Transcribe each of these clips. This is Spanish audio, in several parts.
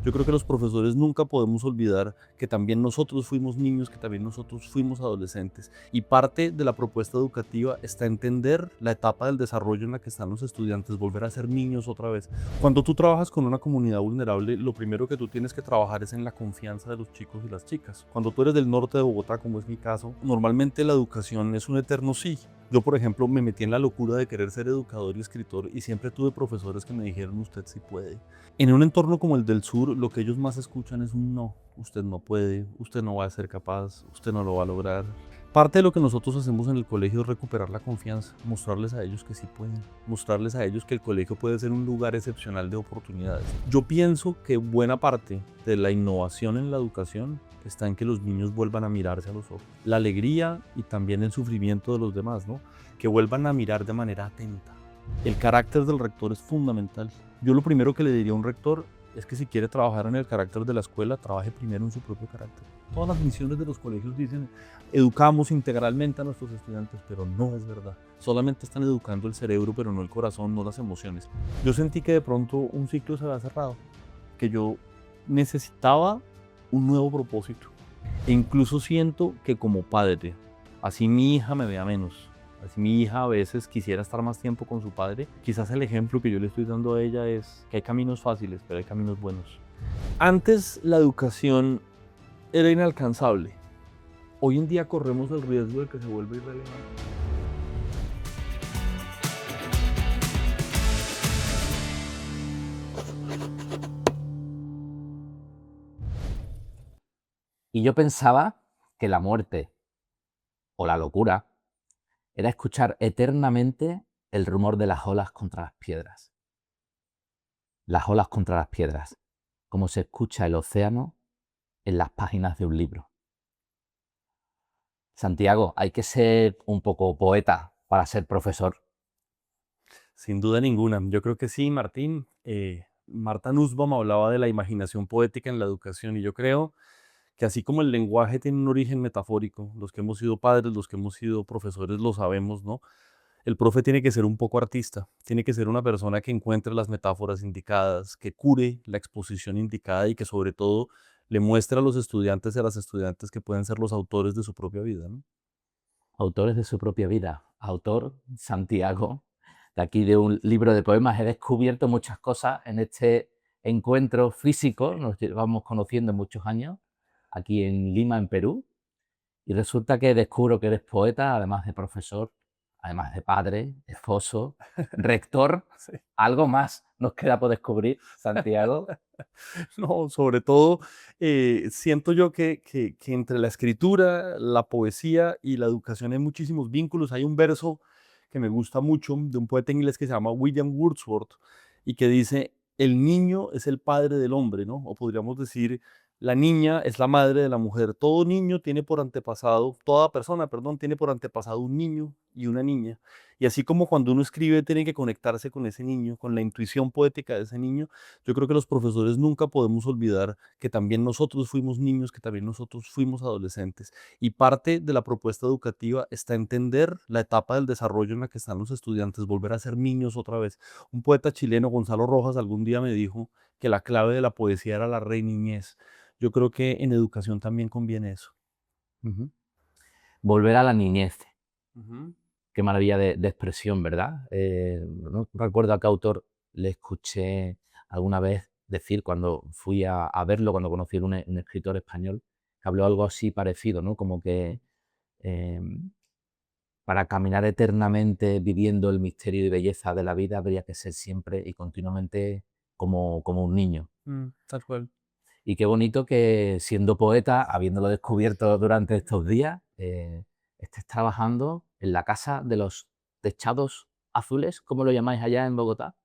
Yo creo que los profesores nunca podemos olvidar que también nosotros fuimos niños, que también nosotros fuimos adolescentes. Y parte de la propuesta educativa está entender la etapa del desarrollo en la que están los estudiantes, volver a ser niños otra vez. Cuando tú trabajas con una comunidad vulnerable, lo primero que tú tienes que trabajar es en la confianza de los chicos y las chicas. Cuando tú eres del norte de Bogotá, como es mi caso, normalmente la educación es un eterno sí. Yo, por ejemplo, me metí en la locura de querer ser educador y escritor y siempre tuve profesores que me dijeron, usted sí puede. En un entorno como el del sur, lo que ellos más escuchan es un no. Usted no puede, usted no va a ser capaz, usted no lo va a lograr. Parte de lo que nosotros hacemos en el colegio es recuperar la confianza, mostrarles a ellos que sí pueden, mostrarles a ellos que el colegio puede ser un lugar excepcional de oportunidades. Yo pienso que buena parte de la innovación en la educación está en que los niños vuelvan a mirarse a los ojos. La alegría y también el sufrimiento de los demás, ¿no? Que vuelvan a mirar de manera atenta. El carácter del rector es fundamental. Yo lo primero que le diría a un rector es que si quiere trabajar en el carácter de la escuela, trabaje primero en su propio carácter. Todas las misiones de los colegios dicen, educamos integralmente a nuestros estudiantes, pero no es verdad. Solamente están educando el cerebro, pero no el corazón, no las emociones. Yo sentí que de pronto un ciclo se había cerrado, que yo necesitaba un nuevo propósito. E incluso siento que como padre, así mi hija me vea menos, así mi hija a veces quisiera estar más tiempo con su padre, quizás el ejemplo que yo le estoy dando a ella es que hay caminos fáciles, pero hay caminos buenos. Antes la educación era inalcanzable. Hoy en día corremos el riesgo de que se vuelva irrelevante. Y yo pensaba que la muerte o la locura era escuchar eternamente el rumor de las olas contra las piedras. Las olas contra las piedras, como se escucha el océano en las páginas de un libro. Santiago, hay que ser un poco poeta para ser profesor. Sin duda ninguna. Yo creo que sí, Martín. Marta Nussbaum hablaba de la imaginación poética en la educación y yo creo que así como el lenguaje tiene un origen metafórico, los que hemos sido padres, los que hemos sido profesores lo sabemos, ¿no? El profe tiene que ser un poco artista, tiene que ser una persona que encuentre las metáforas indicadas, que cure la exposición indicada y que sobre todo le muestre a los estudiantes y a las estudiantes que pueden ser los autores de su propia vida, ¿no? Autores de su propia vida. Autor, Santiago, de aquí de un libro de poemas. He descubierto muchas cosas en este encuentro físico, nos llevamos conociendo muchos años, aquí en Lima, en Perú. Y resulta que descubro que eres poeta, además de profesor, además de padre, esposo, rector. Sí. Algo más nos queda por descubrir, Santiago. No, sobre todo siento yo que entre la escritura, la poesía y la educación hay muchísimos vínculos. Hay un verso que me gusta mucho de un poeta inglés que se llama William Wordsworth y que dice, el niño es el padre del hombre, ¿no? O podríamos decir, la niña es la madre de la mujer. Todo niño tiene por antepasado, toda persona, perdón, tiene por antepasado un niño y una niña. Y así como cuando uno escribe tiene que conectarse con ese niño, con la intuición poética de ese niño, yo creo que los profesores nunca podemos olvidar que también nosotros fuimos niños, que también nosotros fuimos adolescentes. Y parte de la propuesta educativa está entender la etapa del desarrollo en la que están los estudiantes, volver a ser niños otra vez. Un poeta chileno, Gonzalo Rojas, algún día me dijo que la clave de la poesía era la reniñez. Yo creo que en educación también conviene eso. Ujú. Volver a la niñez. Ujú. Qué maravilla de expresión, ¿verdad? No recuerdo a qué autor le escuché alguna vez decir cuando fui a verlo, cuando conocí a un escritor español, que habló algo así parecido, ¿no? Como que para caminar eternamente viviendo el misterio y belleza de la vida habría que ser siempre y continuamente como un niño. Tal cual. Y qué bonito que siendo poeta, habiéndolo descubierto durante estos días, estés trabajando en la Casa de los Techados Azules, ¿cómo lo llamáis allá en Bogotá?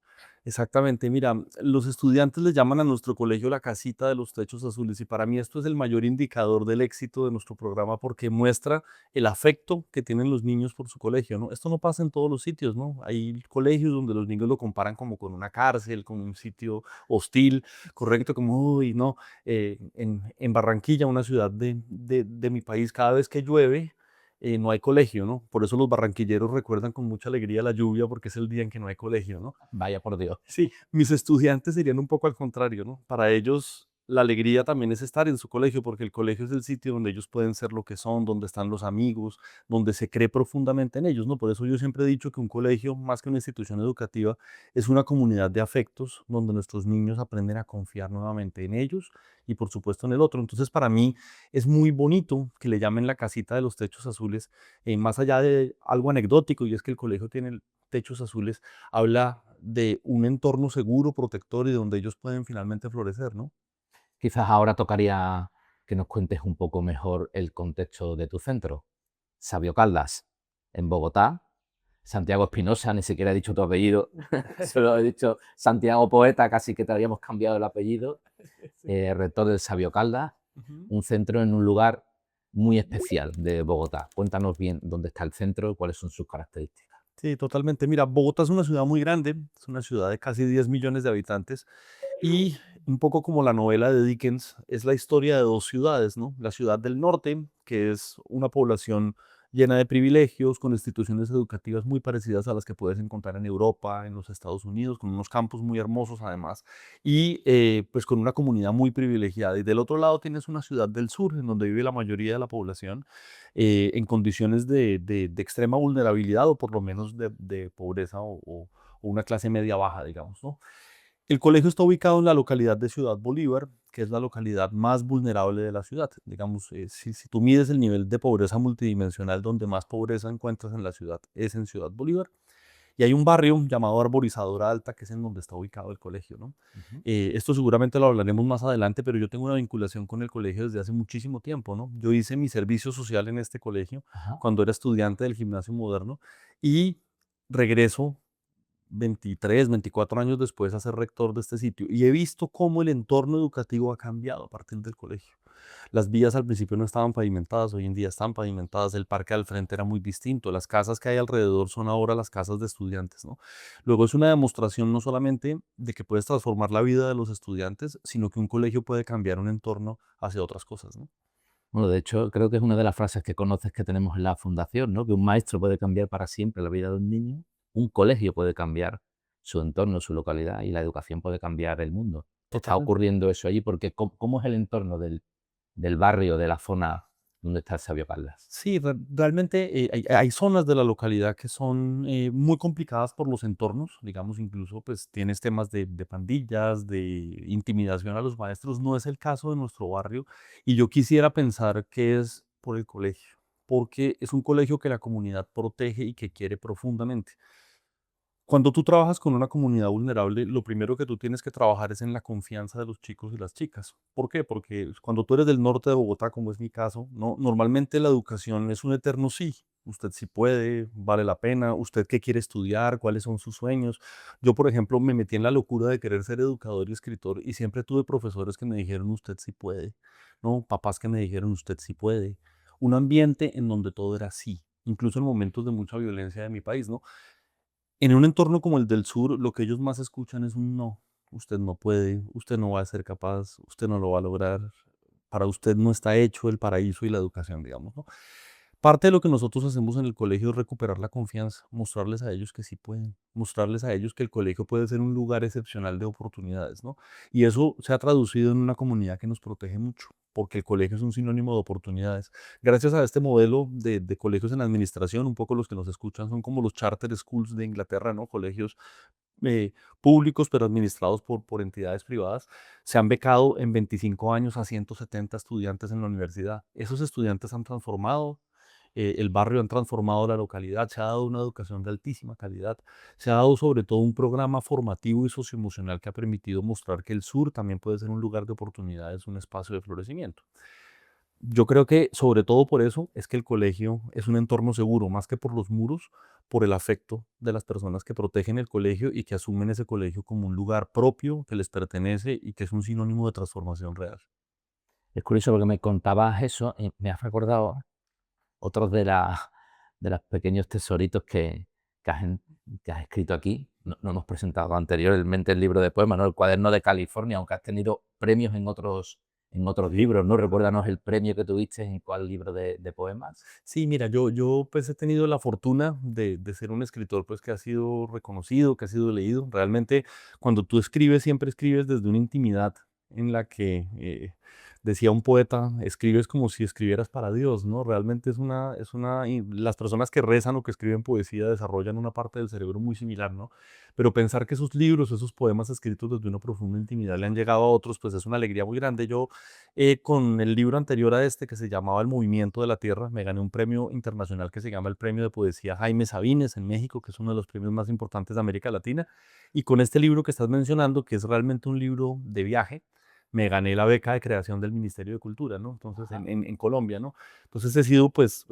Exactamente, mira, los estudiantes le llaman a nuestro colegio la casita de los techos azules y para mí esto es el mayor indicador del éxito de nuestro programa porque muestra el afecto que tienen los niños por su colegio, ¿no? Esto no pasa en todos los sitios, ¿no? Hay colegios donde los niños lo comparan como con una cárcel, con un sitio hostil, correcto, como, uy, no, en Barranquilla, una ciudad de mi país, cada vez que llueve, no hay colegio, ¿no? Por eso los barranquilleros recuerdan con mucha alegría la lluvia porque es el día en que no hay colegio, ¿no? Vaya por Dios. Sí, mis estudiantes serían un poco al contrario, ¿no? Para ellos la alegría también es estar en su colegio, porque el colegio es el sitio donde ellos pueden ser lo que son, donde están los amigos, donde se cree profundamente en ellos, ¿no? Por eso yo siempre he dicho que un colegio, más que una institución educativa, es una comunidad de afectos donde nuestros niños aprenden a confiar nuevamente en ellos y por supuesto en el otro. Entonces para mí es muy bonito que le llamen la casita de los techos azules, más allá de algo anecdótico, y es que el colegio tiene techos azules, habla de un entorno seguro, protector y donde ellos pueden finalmente florecer, ¿no? Quizás ahora tocaría que nos cuentes un poco mejor el contexto de tu centro. Sabio Caldas, en Bogotá. Santiago Espinosa, ni siquiera he dicho tu apellido, solo he dicho Santiago Poeta, casi que te habíamos cambiado el apellido. Sí. Rector del Sabio Caldas, Ujú. un centro en un lugar muy especial de Bogotá. Cuéntanos bien dónde está el centro y cuáles son sus características. Sí, totalmente. Mira, Bogotá es una ciudad muy grande, es una ciudad de casi 10 millones de habitantes y un poco como la novela de Dickens, es la historia de dos ciudades, ¿no? La ciudad del norte, que es una población llena de privilegios, con instituciones educativas muy parecidas a las que puedes encontrar en Europa, en los Estados Unidos, con unos campos muy hermosos además, y pues con una comunidad muy privilegiada. Y del otro lado tienes una ciudad del sur, en donde vive la mayoría de la población, en condiciones de extrema vulnerabilidad o por lo menos de pobreza o una clase media baja, digamos, ¿no? El colegio está ubicado en la localidad de Ciudad Bolívar, que es la localidad más vulnerable de la ciudad. Digamos, si tú mides el nivel de pobreza multidimensional, donde más pobreza encuentras en la ciudad, es en Ciudad Bolívar. Y hay un barrio llamado Arborizadora Alta, que es en donde está ubicado el colegio, ¿no? Ujú. Esto seguramente lo hablaremos más adelante, pero yo tengo una vinculación con el colegio desde hace muchísimo tiempo, ¿no? Yo hice mi servicio social en este colegio Ajá. cuando era estudiante del gimnasio moderno y regreso 23, 24 años después a ser rector de este sitio y he visto cómo el entorno educativo ha cambiado a partir del colegio. Las vías al principio no estaban pavimentadas, hoy en día están pavimentadas, el parque al frente era muy distinto, las casas que hay alrededor son ahora las casas de estudiantes, ¿no? Luego es una demostración no solamente de que puedes transformar la vida de los estudiantes, sino que un colegio puede cambiar un entorno hacia otras cosas, ¿no? Bueno, de hecho, creo que es una de las frases que conoces que tenemos en la fundación, ¿no? Que un maestro puede cambiar para siempre la vida de un niño, un colegio puede cambiar su entorno, su localidad y la educación puede cambiar el mundo. Está Totalmente. ocurriendo eso allí porque ¿cómo es el entorno del barrio, de la zona donde está el Sabio Caldas? Sí, realmente hay zonas de la localidad que son muy complicadas por los entornos, digamos, incluso pues tienes temas de pandillas, de intimidación a los maestros, no es el caso de nuestro barrio y yo quisiera pensar que es por el colegio, porque es un colegio que la comunidad protege y que quiere profundamente. Cuando tú trabajas con una comunidad vulnerable, lo primero que tú tienes que trabajar es en la confianza de los chicos y las chicas. ¿Por qué? Porque cuando tú eres del norte de Bogotá, como es mi caso, ¿no? Normalmente la educación es un eterno sí. Usted sí puede, vale la pena, usted qué quiere estudiar, cuáles son sus sueños. Yo, por ejemplo, me metí en la locura de querer ser educador y escritor y siempre tuve profesores que me dijeron, usted sí puede, ¿no? Papás que me dijeron, usted sí puede. Un ambiente en donde todo era sí, incluso en momentos de mucha violencia de mi país, ¿no? En un entorno como el del sur, lo que ellos más escuchan es un no. Usted no puede, usted no va a ser capaz, usted no lo va a lograr. Para usted no está hecho el paraíso y la educación, digamos, ¿no? Parte de lo que nosotros hacemos en el colegio es recuperar la confianza, mostrarles a ellos que sí pueden, mostrarles a ellos que el colegio puede ser un lugar excepcional de oportunidades, ¿no? Y eso se ha traducido en una comunidad que nos protege mucho, porque el colegio es un sinónimo de oportunidades. Gracias a este modelo de colegios en administración, un poco los que nos escuchan son como los charter schools de Inglaterra, ¿no? Colegios eh, públicos, pero administrados por entidades privadas, se han becado en 25 años a 170 estudiantes en la universidad. Esos estudiantes han transformado el barrio, han transformado la localidad, se ha dado una educación de altísima calidad, se ha dado sobre todo un programa formativo y socioemocional que ha permitido mostrar que el sur también puede ser un lugar de oportunidades, un espacio de florecimiento. Yo creo que sobre todo por eso es que el colegio es un entorno seguro, más que por los muros, por el afecto de las personas que protegen el colegio y que asumen ese colegio como un lugar propio que les pertenece y que es un sinónimo de transformación real. Es curioso porque me contabas eso y me has recordado otros de los pequeños tesoritos que has, que has escrito aquí. No, no hemos presentado anteriormente el libro de poemas, ¿no? El cuaderno de California, aunque has tenido premios en otros libros, ¿no? Recuérdanos el premio que tuviste en cuál libro de poemas. Sí, mira, yo pues he tenido la fortuna de ser un escritor pues que ha sido reconocido, que ha sido leído. Realmente cuando tú escribes siempre escribes desde una intimidad en la que, decía un poeta, escribes como si escribieras para Dios, ¿no? Realmente y las personas que rezan o que escriben poesía desarrollan una parte del cerebro muy similar, ¿no? Pero pensar que esos libros, esos poemas escritos desde una profunda intimidad le han llegado a otros, pues es una alegría muy grande. Yo con el libro anterior a este, que se llamaba El Movimiento de la Tierra, me gané un premio internacional que se llama el Premio de Poesía Jaime Sabines en México, que es uno de los premios más importantes de América Latina. Y con este libro que estás mencionando, que es realmente un libro de viaje, me gané la beca de creación del Ministerio de Cultura, ¿no? Entonces, Ajá. en Colombia, ¿no? Entonces he sido, pues,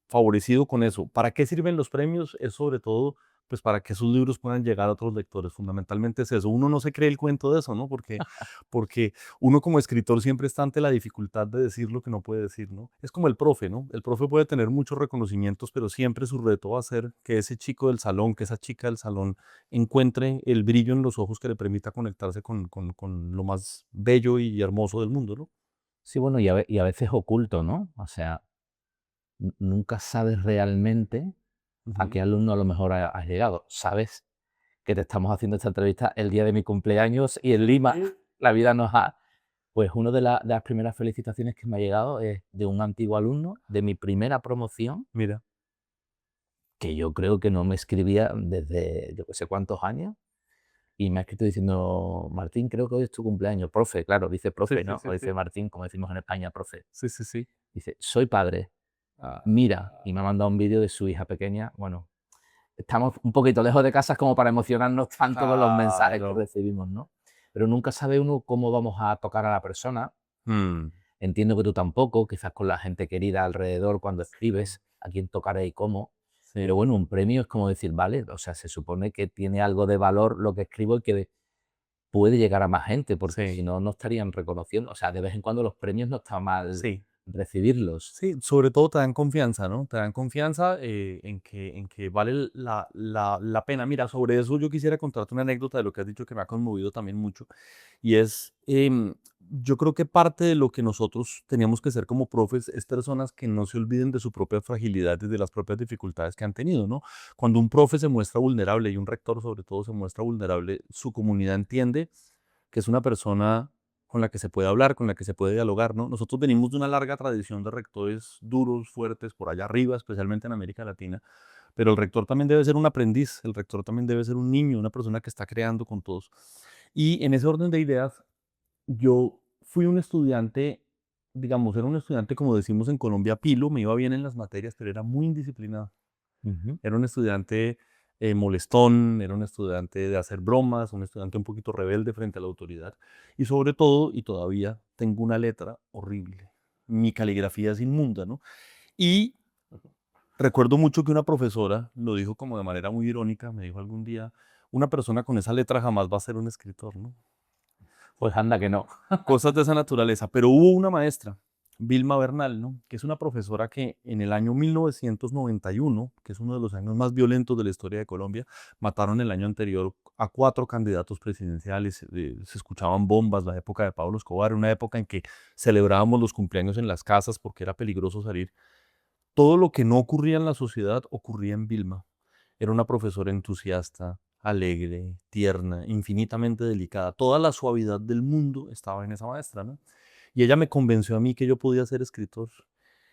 favorecido con eso. ¿Para qué sirven los premios? Es sobre todo, pues, para que sus libros puedan llegar a otros lectores. Fundamentalmente es eso. Uno no se cree el cuento de eso, ¿no? Porque uno como escritor siempre está ante la dificultad de decir lo que no puede decir, ¿no? Es como el profe, ¿no? El profe puede tener muchos reconocimientos, pero siempre su reto va a ser que ese chico del salón, que esa chica del salón encuentre el brillo en los ojos que le permita conectarse con lo más bello y hermoso del mundo, ¿no? Sí, bueno, y a veces oculto, ¿no? O sea, nunca sabes realmente a Ujú. qué alumno a lo mejor has llegado. Sabes que te estamos haciendo esta entrevista el día de mi cumpleaños y en Lima la vida nos ha... Pues una de las primeras felicitaciones que me ha llegado es de un antiguo alumno de mi primera promoción, Mira, que yo creo que no me escribía desde yo que sé cuántos años, y me ha escrito diciendo: "Martín, creo que hoy es tu cumpleaños". Profe, claro, dice sí, profe, sí, ¿no? sí, No sí, dice Martín, como decimos en España, profe. sí, sí, sí. Dice: "Soy padre, Ah, mira", y me ha mandado un vídeo de su hija pequeña. Bueno, estamos un poquito lejos de casa como para emocionarnos tanto con los mensajes que claro. recibimos, ¿no? Pero nunca sabe uno cómo vamos a tocar a la persona. Mm, Entiendo que tú tampoco, quizás con la gente querida alrededor cuando sí, escribes, a quién tocaré y cómo. Pero sí, bueno, un premio es como decir, vale, o sea, se supone que tiene algo de valor lo que escribo y que puede llegar a más gente, porque si sí, no, no estarían reconociendo. O sea, de vez en cuando los premios no está mal sí. recibirlos. Sí, sobre todo te dan confianza, ¿no? Te dan confianza en que vale la pena. Mira, sobre eso yo quisiera contarte una anécdota de lo que has dicho que me ha conmovido también mucho. Y es, yo creo que parte de lo que nosotros teníamos que ser como profes es personas que no se olviden de su propia fragilidad y de las propias dificultades que han tenido, ¿no? Cuando un profe se muestra vulnerable y un rector sobre todo se muestra vulnerable, su comunidad entiende que es una persona con la que se puede hablar, con la que se puede dialogar, ¿no? Nosotros venimos de una larga tradición de rectores duros, fuertes, por allá arriba, especialmente en América Latina, pero el rector también debe ser un aprendiz, el rector también debe ser un niño, una persona que está creando con todos. Y en ese orden de ideas, yo fui un estudiante, digamos, era un estudiante, como decimos en Colombia, pilo, me iba bien en las materias, pero era muy indisciplinado. Ujú. Era un estudiante molestón, era un estudiante de hacer bromas, un estudiante un poquito rebelde frente a la autoridad. Y sobre todo, y todavía tengo una letra horrible. Mi caligrafía es inmunda, ¿no? Y recuerdo mucho que una profesora lo dijo como de manera muy irónica, me dijo algún día, una persona con esa letra jamás va a ser un escritor, ¿no? Pues anda que no. Cosas de esa naturaleza. Pero hubo una maestra, Vilma Bernal, ¿no? Que es una profesora que en el año 1991, que es uno de los años más violentos de la historia de Colombia, mataron el año anterior a 4 candidatos presidenciales, se escuchaban bombas, la época de Pablo Escobar, una época en que celebrábamos los cumpleaños en las casas porque era peligroso salir. Todo lo que no ocurría en la sociedad ocurría en Vilma. Era una profesora entusiasta, alegre, tierna, infinitamente delicada. Toda la suavidad del mundo estaba en esa maestra, ¿no? Y ella me convenció a mí que yo podía ser escritor.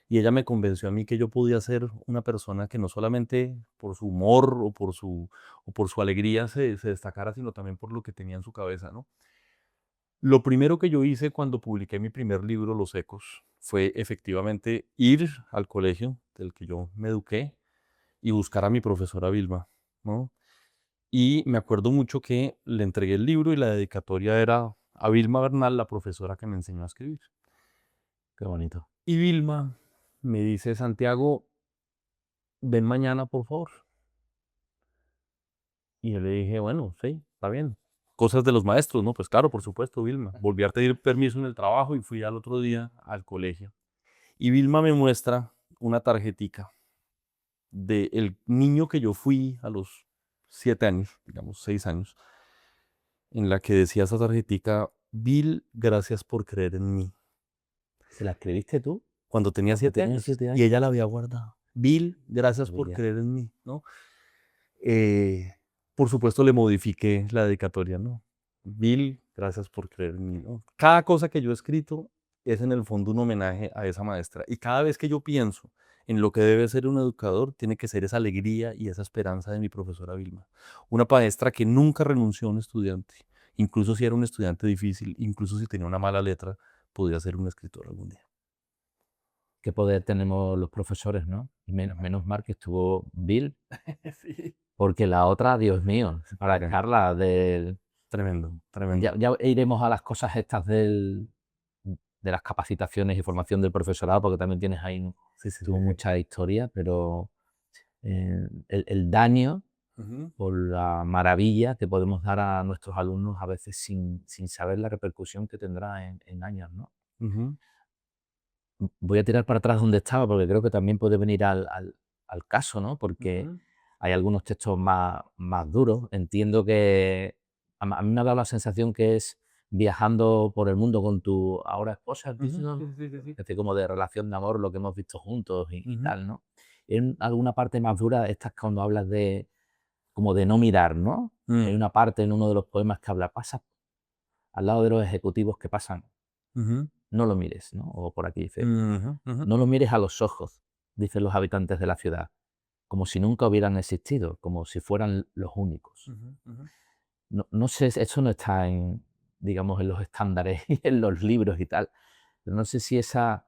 Y ella me convenció a mí que yo podía ser una persona que no solamente por su humor o por su alegría se destacara, sino también por lo que tenía en su cabeza, ¿no? Lo primero que yo hice cuando publiqué mi primer libro, Los Ecos, fue efectivamente ir al colegio del que yo me eduqué y buscar a mi profesora Vilma, ¿no? Y me acuerdo mucho que le entregué el libro y la dedicatoria era a Vilma Bernal, la profesora que me enseñó a escribir. Qué bonito. Y Vilma me dice, Santiago, ven mañana, por favor. Y yo le dije, bueno, sí, está bien. Cosas de los maestros, ¿no? Pues claro, por supuesto, Vilma. Volví a pedir permiso en el trabajo y fui al otro día al colegio. Y Vilma me muestra una tarjetica del niño que yo fui a los 7 años, digamos 6 años, en la que decía esa tarjetica, Bill, gracias por creer en mí. ¿Se la escribiste tú? cuando tenía Cuando 7 tenías años 7 y años. ella la había guardado. Bill, gracias por Maravilla. creer en mí, ¿no? Eh, por supuesto le modifiqué la dedicatoria, ¿no? Bill, gracias por creer en mí, ¿no? Cada cosa que yo he escrito es en el fondo un homenaje a esa maestra. Y cada vez que yo pienso en lo que debe ser un educador, tiene que ser esa alegría y esa esperanza de mi profesora Vilma. Una maestra que nunca renunció a un estudiante, incluso si era un estudiante difícil, incluso si tenía una mala letra, podía ser un escritor algún día. Qué poder tenemos los profesores, ¿no? Y menos mal que estuvo Bill, Sí. porque la otra, Dios mío, para Tremendo, dejarla del... tremendo, Ya, tremendo. ya iremos a las cosas estas de las capacitaciones y formación del profesorado, porque también tienes ahí, Sí, sí, sí. tuvo mucha historia, pero el daño Ujú, por la maravilla que podemos dar a nuestros alumnos a veces sin saber la repercusión que tendrá en años, ¿no? ujú, Voy a tirar para atrás donde estaba, porque creo que también puede venir al caso, ¿no? Porque ujú, hay algunos textos más duros. Entiendo que a mí me ha dado la sensación que es viajando por el mundo con tu ahora esposa, dices, ujú. ¿no? Sí, sí, sí, sí. Es decir, como de relación de amor, lo que hemos visto juntos y Ujú, tal, ¿no? En alguna parte más dura, estas cuando hablas de como de no mirar, ¿no? mm, Hay una parte en uno de los poemas que habla, pasa al lado de los ejecutivos que pasan, ujú, no lo mires, ¿no? O por aquí dice, ujú, ujú, no lo mires a los ojos, dicen los habitantes de la ciudad, como si nunca hubieran existido, como si fueran los únicos. ujú, ujú. No sé, eso no está en, digamos, en los estándares y en los libros y tal, pero no sé si esa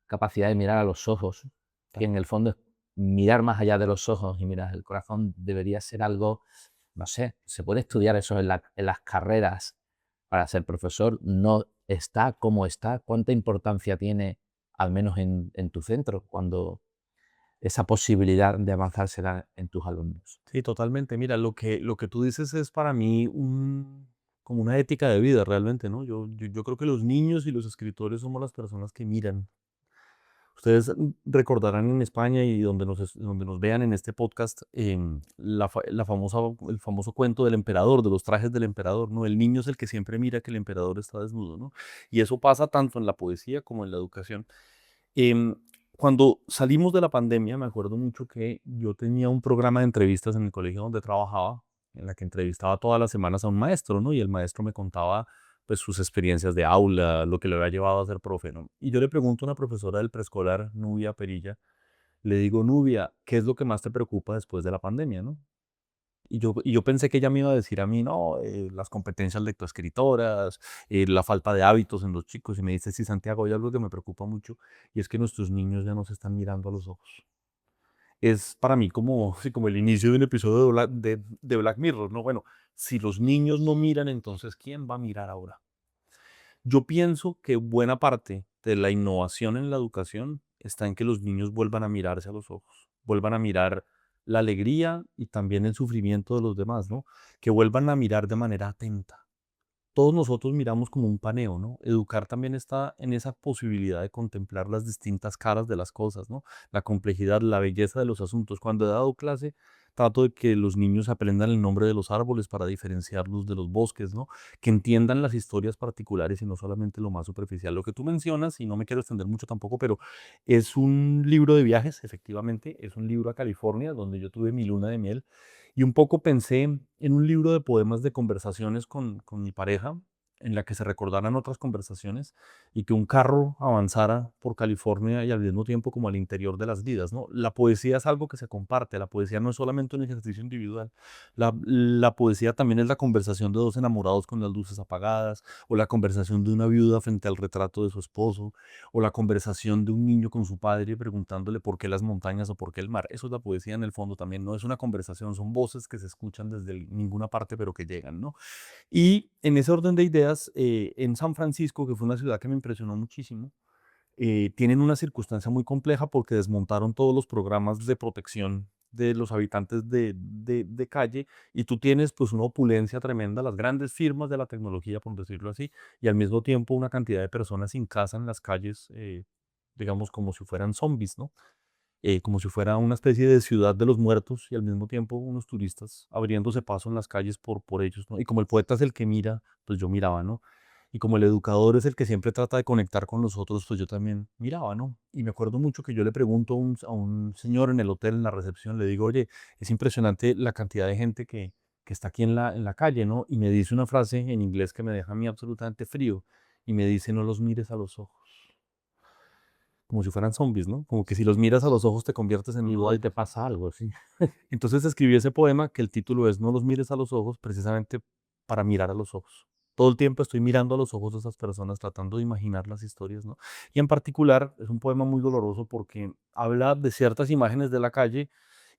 capacidad de mirar a los ojos, que en el fondo es mirar más allá de los ojos y mirar el corazón, debería ser algo, no sé, se puede estudiar eso en las carreras para ser profesor, no está como está, cuánta importancia tiene, al menos en tu centro, cuando esa posibilidad de avanzársela en tus alumnos. Sí, totalmente. Mira, lo que tú dices es para mí como una ética de vida realmente, ¿no? Yo creo que los niños y los escritores somos las personas que miran. Ustedes recordarán en España y donde nos vean en este podcast, el famoso cuento del emperador, de los trajes del emperador, ¿no? El niño es el que siempre mira que el emperador está desnudo, ¿no? Y eso pasa tanto en la poesía como en la educación. Em, Cuando salimos de la pandemia, me acuerdo mucho que yo tenía un programa de entrevistas en el colegio donde trabajaba, en la que entrevistaba todas las semanas a un maestro, ¿no? Y el maestro me contaba pues sus experiencias de aula, lo que le había llevado a ser profe, ¿no? Y yo le pregunto a una profesora del preescolar, Nubia Perilla, le digo, Nubia, ¿qué es lo que más te preocupa después de la pandemia, no? Y yo pensé que ella me iba a decir a mí, no, las competencias lectoescritoras, la falta de hábitos en los chicos. Y me dice, sí, Santiago, hay algo que me preocupa mucho y es que nuestros niños ya nos están mirando a los ojos. Es para mí como, sí, como el inicio de un episodio de Black Mirror, ¿no? Bueno, si los niños no miran, entonces ¿quién va a mirar ahora? Yo pienso que buena parte de la innovación en la educación está en que los niños vuelvan a mirarse a los ojos, vuelvan a mirar la alegría y también el sufrimiento de los demás, ¿no? Que vuelvan a mirar de manera atenta. Todos nosotros miramos como un paneo, ¿no? Educar también está en esa posibilidad de contemplar las distintas caras de las cosas, ¿no? La complejidad, la belleza de los asuntos. Cuando he dado clase, trato de que los niños aprendan el nombre de los árboles para diferenciarlos de los bosques, ¿no? Que entiendan las historias particulares y no solamente lo más superficial. Lo que tú mencionas, y no me quiero extender mucho tampoco, pero es un libro de viajes, efectivamente, es un libro a California, donde yo tuve mi luna de miel y un poco pensé en un libro de poemas de conversaciones con mi pareja, en la que se recordaran otras conversaciones y que un carro avanzara por California y al mismo tiempo como al interior de las vidas, ¿no? La poesía es algo que se comparte, la poesía no es solamente un ejercicio individual, la poesía también es la conversación de dos enamorados con las luces apagadas, o la conversación de una viuda frente al retrato de su esposo, o la conversación de un niño con su padre preguntándole por qué las montañas o por qué el mar. Eso es la poesía en el fondo también, no es una conversación, son voces que se escuchan desde ninguna parte pero que llegan, ¿no? Y en ese orden de ideas, en San Francisco, que fue una ciudad que me impresionó muchísimo, tienen una circunstancia muy compleja porque desmontaron todos los programas de protección de los habitantes de calle y tú tienes pues una opulencia tremenda, las grandes firmas de la tecnología, por decirlo así, y al mismo tiempo una cantidad de personas sin casa en las calles, digamos como si fueran zombies, ¿no? Como si fuera una especie de ciudad de los muertos y al mismo tiempo unos turistas abriéndose paso en las calles por ellos, ¿no? Y como el poeta es el que mira, pues yo miraba, ¿no? Y como el educador es el que siempre trata de conectar con los otros, pues yo también miraba, ¿no? Y me acuerdo mucho que yo le pregunto a un señor en el hotel, en la recepción, le digo, oye, es impresionante la cantidad de gente que está aquí en la calle, ¿no? Y me dice una frase en inglés que me deja a mí absolutamente frío. Y me dice, no los mires a los ojos. Como si fueran zombies, ¿no? Como que si los miras a los ojos te conviertes en uno de Igual te ellos. pasa algo, sí. Entonces escribí ese poema que el título es No los mires a los ojos, precisamente para mirar a los ojos. Todo el tiempo estoy mirando a los ojos de esas personas, tratando de imaginar las historias, ¿no? Y en particular es un poema muy doloroso porque habla de ciertas imágenes de la calle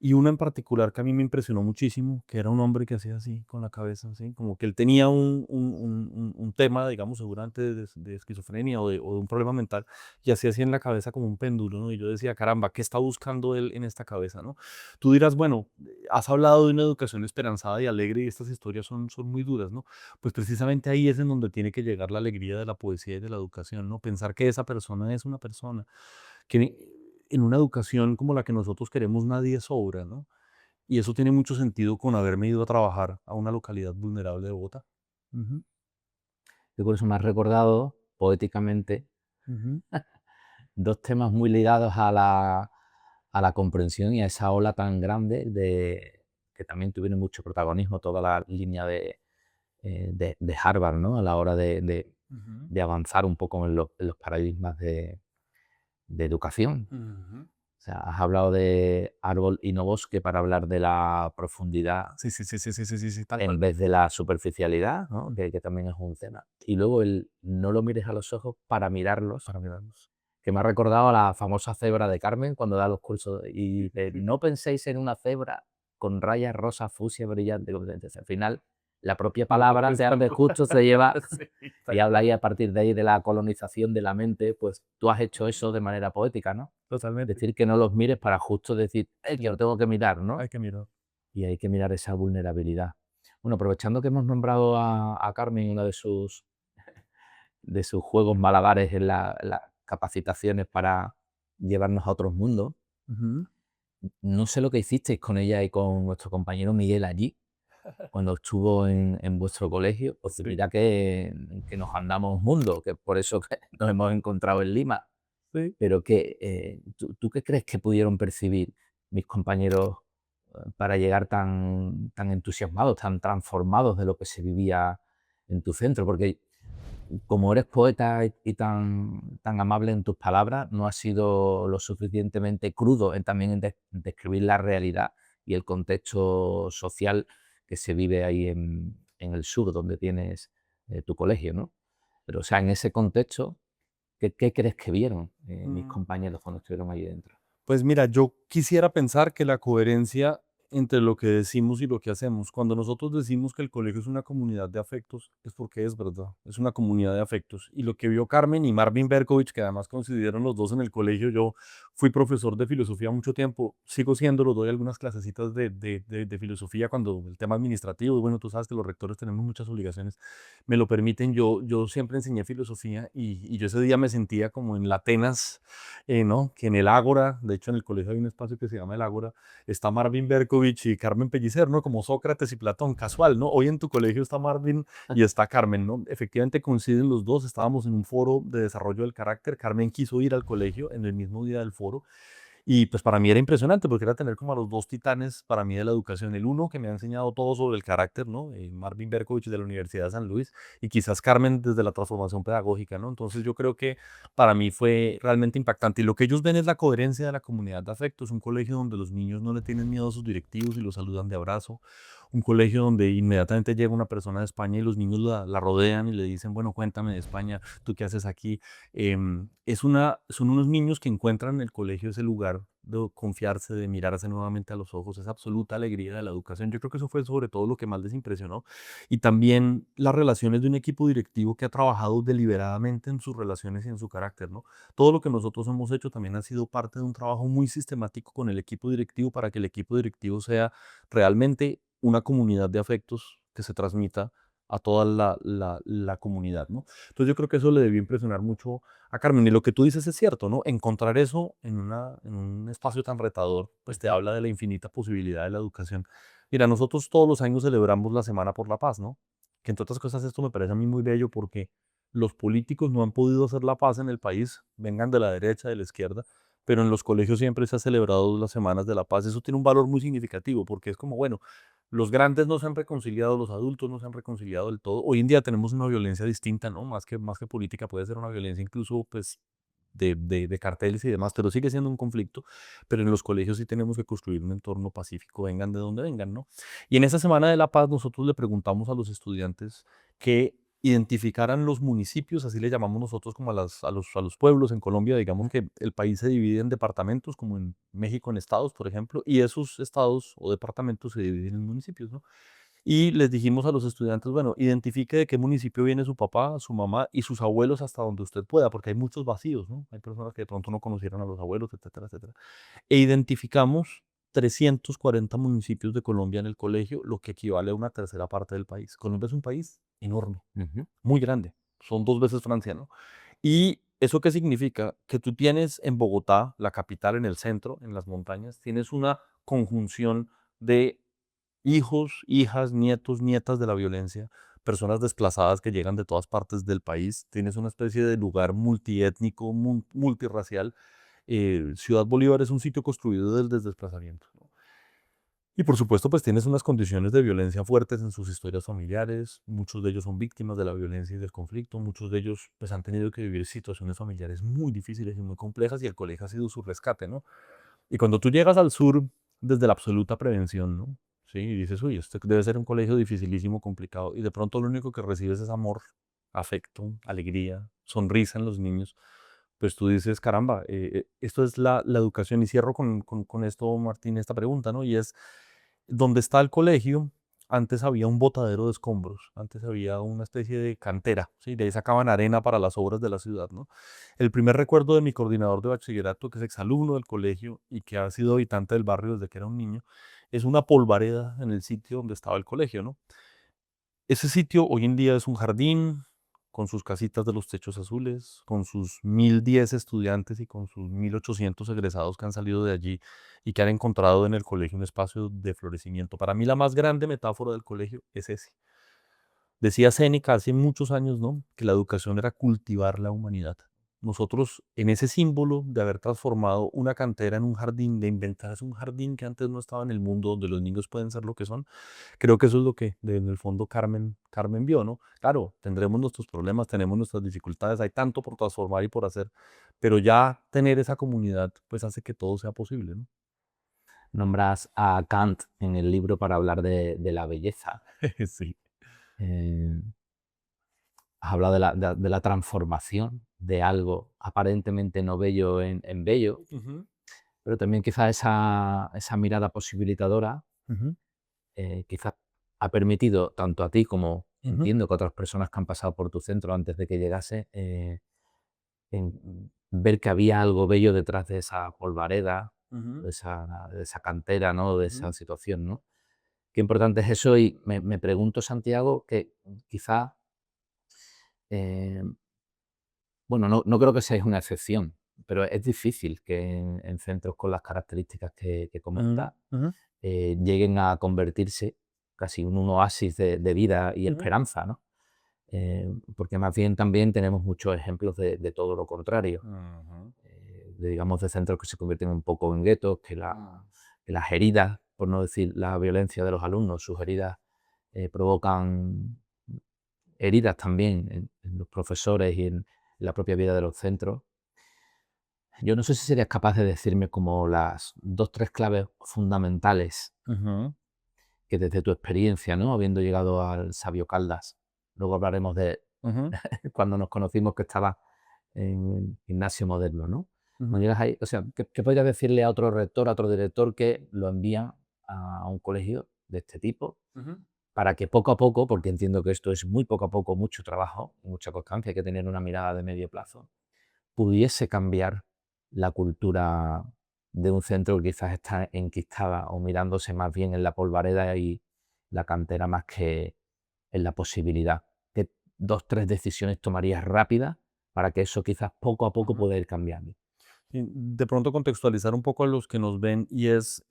y una en particular que a mí me impresionó muchísimo, que era un hombre que hacía así con la cabeza, así, como que él tenía un tema, digamos, seguramente de esquizofrenia o de un problema mental, y hacía así en la cabeza como un péndulo, ¿no? Y yo decía, caramba, ¿qué está buscando él en esta cabeza, ¿no? Tú dirás, bueno, has hablado de una educación esperanzada y alegre y estas historias son muy duras, ¿no? Pues precisamente ahí es en donde tiene que llegar la alegría de la poesía y de la educación, ¿no? Pensar que esa persona es una persona, que en una educación como la que nosotros queremos nadie sobra, ¿no? Y eso tiene mucho sentido con haberme ido a trabajar a una localidad vulnerable de Bogotá. Ujú, Yo por eso me has recordado poéticamente ujú, 2 temas muy ligados a la comprensión y a esa ola tan grande de que también tuvieron mucho protagonismo toda la línea de Harvard, ¿no? A la hora ujú, de avanzar un poco en los paradigmas de educación. ujú. O sea, has hablado de árbol y no bosque para hablar de la profundidad Sí, sí, sí, sí, sí, sí, sí, sí, tal en cual. vez de la superficialidad, ¿no? Mm, Que también es un tema. Y luego el no lo mires a los ojos para mirarlos, para mirarnos. que me ha recordado a la famosa cebra de Carmen cuando da los cursos y Sí, dice, sí, no penséis en una cebra con rayas rosas, fucsia, brillante. Al final, la propia lo palabra de arte representó. justo se lleva Sí, y tal habla cual. ahí a partir de ahí de la colonización de la mente, pues tú has hecho eso de manera poética, ¿no? Totalmente. Decir que no los mires para justo decir, que lo tengo que mirar, ¿no? Hay que mirar. Y hay que mirar esa vulnerabilidad. Bueno, aprovechando que hemos nombrado a Carmen, una de sus juegos malabares en las capacitaciones para llevarnos a otros mundos, Ujú. no sé lo que hicisteis con ella y con nuestro compañero Miguel allí, cuando estuvo en vuestro colegio, porque Sí, mira que nos andamos mundo, que por eso que nos hemos encontrado en Lima, sí. pero que, ¿tú qué crees que pudieron percibir mis compañeros para llegar tan entusiasmados, tan transformados de lo que se vivía en tu centro? Porque como eres poeta y tan amable en tus palabras, no has sido lo suficientemente crudo también en describir la realidad y el contexto social que se vive ahí en el sur, donde tienes tu colegio, ¿no? Pero, o sea, en ese contexto, ¿qué crees que vieron mis Mm. compañeros cuando estuvieron ahí dentro? Pues mira, yo quisiera pensar que la coherencia entre lo que decimos y lo que hacemos, cuando nosotros decimos que el colegio es una comunidad de afectos, es porque es verdad, es una comunidad de afectos. Y lo que vio Carmen y Marvin Berkovich, que además coincidieron los dos en el colegio, yo fui profesor de filosofía mucho tiempo, sigo siéndolo, doy algunas clasecitas de filosofía cuando el tema administrativo, y bueno, tú sabes que los rectores tenemos muchas obligaciones, me lo permiten, yo siempre enseñé filosofía y yo ese día me sentía como en la Atenas, ¿no? Que en el Ágora, de hecho en el colegio hay un espacio que se llama el Ágora, está Marvin Berkovich y Carmen Pellicer, ¿no? Como Sócrates y Platón, casual, ¿no? Hoy en tu colegio está Marvin y está Carmen, ¿no? Efectivamente coinciden los dos, estábamos en un foro de desarrollo del carácter, Carmen quiso ir al colegio en el mismo día del foro y pues para mí era impresionante porque era tener como a los dos titanes para mí de la educación. El uno que me ha enseñado todo sobre el carácter, ¿no? Marvin Berkovich de la Universidad de San Luis y quizás Carmen desde la transformación pedagógica, ¿no? Entonces yo creo que para mí fue realmente impactante. Y lo que ellos ven es la coherencia de la comunidad de afecto. Es un colegio donde los niños no le tienen miedo a sus directivos y los saludan de abrazo. Un colegio donde inmediatamente llega una persona de España y los niños la rodean y le dicen, bueno, cuéntame de España, ¿tú qué haces aquí? Son unos niños que encuentran en el colegio ese lugar de confiarse, de mirarse nuevamente a los ojos, esa absoluta alegría de la educación. Yo creo que eso fue sobre todo lo que más les impresionó. Y también las relaciones de un equipo directivo que ha trabajado deliberadamente en sus relaciones y en su carácter, ¿no? Todo lo que nosotros hemos hecho también ha sido parte de un trabajo muy sistemático con el equipo directivo para que el equipo directivo sea realmente una comunidad de afectos que se transmita a toda la comunidad, ¿no? Entonces yo creo que eso le debió impresionar mucho a Carmen. Y lo que tú dices es cierto, ¿no? Encontrar eso en un espacio tan retador, pues te habla de la infinita posibilidad de la educación. Mira, nosotros todos los años celebramos la Semana por la Paz, ¿no? Que entre otras cosas esto me parece a mí muy bello porque los políticos no han podido hacer la paz en el país, vengan de la derecha, de la izquierda, pero en los colegios siempre se ha celebrado las semanas de la paz. Eso tiene un valor muy significativo porque es como, bueno, los grandes no se han reconciliado, los adultos no se han reconciliado del todo. Hoy en día tenemos una violencia distinta, ¿no? Más que política, puede ser una violencia incluso, pues, de carteles y demás, pero sigue siendo un conflicto. Pero en los colegios sí tenemos que construir un entorno pacífico, vengan de donde vengan, ¿no? Y en esa Semana de la Paz nosotros le preguntamos a los estudiantes que identificaran los municipios, así le llamamos nosotros como a los pueblos en Colombia, digamos que el país se divide en departamentos, como en México en estados, por ejemplo, y esos estados o departamentos se dividen en municipios, ¿no? Y les dijimos a los estudiantes, bueno, identifique de qué municipio viene su papá, su mamá y sus abuelos hasta donde usted pueda, porque hay muchos vacíos, ¿no? Hay personas que de pronto no conocieron a los abuelos, etcétera, etcétera. E identificamos 340 municipios de Colombia en el colegio, lo que equivale a una tercera parte del país. Colombia es un país enorme, Ujú. muy grande. Son 2 veces Francia, ¿no? ¿Y eso qué significa? Que tú tienes en Bogotá, la capital, en el centro, en las montañas, tienes una conjunción de hijos, hijas, nietos, nietas de la violencia, personas desplazadas que llegan de todas partes del país. Tienes una especie de lugar multiétnico, multirracial. Ciudad Bolívar es un sitio construido del desplazamiento, ¿no? Y por supuesto, pues tienes unas condiciones de violencia fuertes en sus historias familiares. Muchos de ellos son víctimas de la violencia y del conflicto. Muchos de ellos pues han tenido que vivir situaciones familiares muy difíciles y muy complejas y el colegio ha sido su rescate, ¿no? Y cuando tú llegas al sur desde la absoluta prevención, ¿no? Sí, y dices, uy, este debe ser un colegio dificilísimo, complicado. Y de pronto lo único que recibes es amor, afecto, alegría, sonrisa en los niños. Pues tú dices, caramba, esto es la educación. Y cierro con esto, Martín, esta pregunta, ¿no? Y es, donde está el colegio, antes había un botadero de escombros, antes había una especie de cantera, ¿sí? De ahí sacaban arena para las obras de la ciudad, ¿no? El primer recuerdo de mi coordinador de bachillerato, que es exalumno del colegio y que ha sido habitante del barrio desde que era un niño, es una polvareda en el sitio donde estaba el colegio, ¿no? Ese sitio hoy en día es un jardín con sus casitas de los techos azules, con sus 1010 estudiantes y con sus 1800 egresados que han salido de allí y que han encontrado en el colegio un espacio de florecimiento. Para mí la más grande metáfora del colegio es ese. Decía Séneca hace muchos años, ¿no? Que la educación era cultivar la humanidad. Nosotros, en ese símbolo de haber transformado una cantera en un jardín, de inventarse un jardín que antes no estaba en el mundo, donde los niños pueden ser lo que son, creo que eso es lo que en el fondo Carmen vio, ¿no? Claro, tendremos nuestros problemas, tenemos nuestras dificultades, hay tanto por transformar y por hacer, pero ya tener esa comunidad, pues hace que todo sea posible, ¿no? Nombras a Kant en el libro para hablar de la belleza. Sí. Eh, Has hablado de la transformación de algo aparentemente no bello en bello, Ujú, pero también quizás esa mirada posibilitadora, ujú, quizás ha permitido tanto a ti como ujú, entiendo que a otras personas que han pasado por tu centro antes de que llegase, en ver que había algo bello detrás de esa polvareda, ujú, de esa cantera, ¿no? De esa ujú, situación, ¿no? Qué importante es eso y me pregunto, Santiago, que quizá, eh, bueno, no creo que seáis una excepción, pero es difícil que en centros con las características que ujú, comentas, ujú, lleguen a convertirse casi en un oasis de vida y ujú. esperanza, ¿no? Porque más bien también tenemos muchos ejemplos de todo lo contrario, Ujú. digamos, de centros que se convierten un poco en guetos, que las heridas, por no decir la violencia de los alumnos, sus heridas provocan heridas también en los profesores y en la propia vida de los centros. Yo no sé si serías capaz de decirme como las dos, tres claves fundamentales Ujú, que desde tu experiencia, ¿no? Habiendo llegado al Sabio Caldas, luego hablaremos de ujú, cuando nos conocimos que estaba en gimnasio moderno, ¿no? Cuando ujú, llegas ahí, o sea, ¿qué podrías decirle a otro rector, a otro director que lo envía a un colegio de este tipo ujú, para que poco a poco, porque entiendo que esto es muy poco a poco, mucho trabajo, mucha constancia, hay que tener una mirada de medio plazo, pudiese cambiar la cultura de un centro que quizás está enquistada o mirándose más bien en la polvareda y la cantera más que en la posibilidad? ¿Qué dos, tres decisiones tomarías rápidas para que eso quizás poco a poco ujú. pueda ir cambiando? Sí, de pronto contextualizar un poco a los que nos ven y es,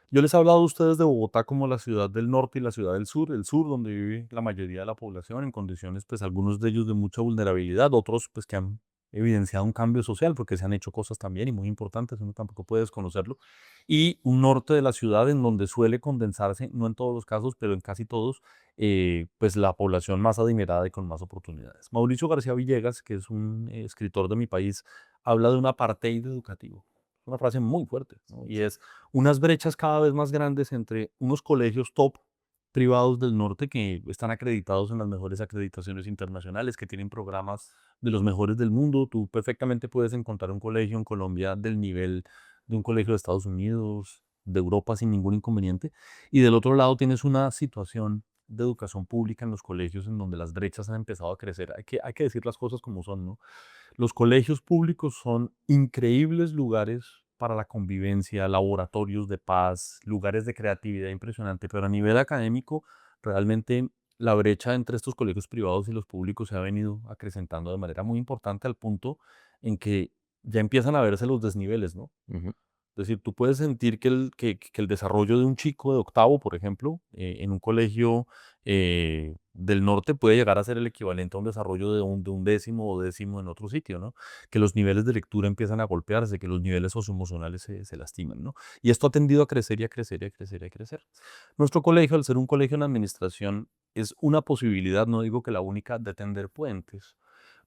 Yo les he hablado a ustedes de Bogotá como la ciudad del norte y la ciudad del sur, el sur donde vive la mayoría de la población en condiciones, pues algunos de ellos de mucha vulnerabilidad, otros pues que han evidenciado un cambio social porque se han hecho cosas también y muy importantes, uno tampoco puede desconocerlo, y un norte de la ciudad en donde suele condensarse, no en todos los casos, pero en casi todos, pues la población más adinerada y con más oportunidades. Mauricio García Villegas, que es un escritor de mi país, habla de un apartheid educativo. Una frase muy fuerte, ¿no? Y es unas brechas cada vez más grandes entre unos colegios top privados del norte que están acreditados en las mejores acreditaciones internacionales, que tienen programas de los mejores del mundo. Tú perfectamente puedes encontrar un colegio en Colombia del nivel de un colegio de Estados Unidos, de Europa, sin ningún inconveniente. Y del otro lado tienes una situación de educación pública en los colegios en donde las brechas han empezado a crecer. Hay que decir las cosas como son, ¿no? Los colegios públicos son increíbles lugares para la convivencia, laboratorios de paz, lugares de creatividad impresionante, pero a nivel académico, realmente la brecha entre estos colegios privados y los públicos se ha venido acrecentando de manera muy importante al punto en que ya empiezan a verse los desniveles, ¿no? Ujú, Es decir, tú puedes sentir que el desarrollo de un chico de octavo, por ejemplo, en un colegio del norte puede llegar a ser el equivalente a un desarrollo de un décimo o décimo en otro sitio, ¿no? Que los niveles de lectura empiezan a golpearse, que los niveles socioemocionales se lastiman, ¿no? Y esto ha tendido a crecer y a crecer y a crecer y a crecer. Nuestro colegio, al ser un colegio en administración, es una posibilidad, no digo que la única, de tender puentes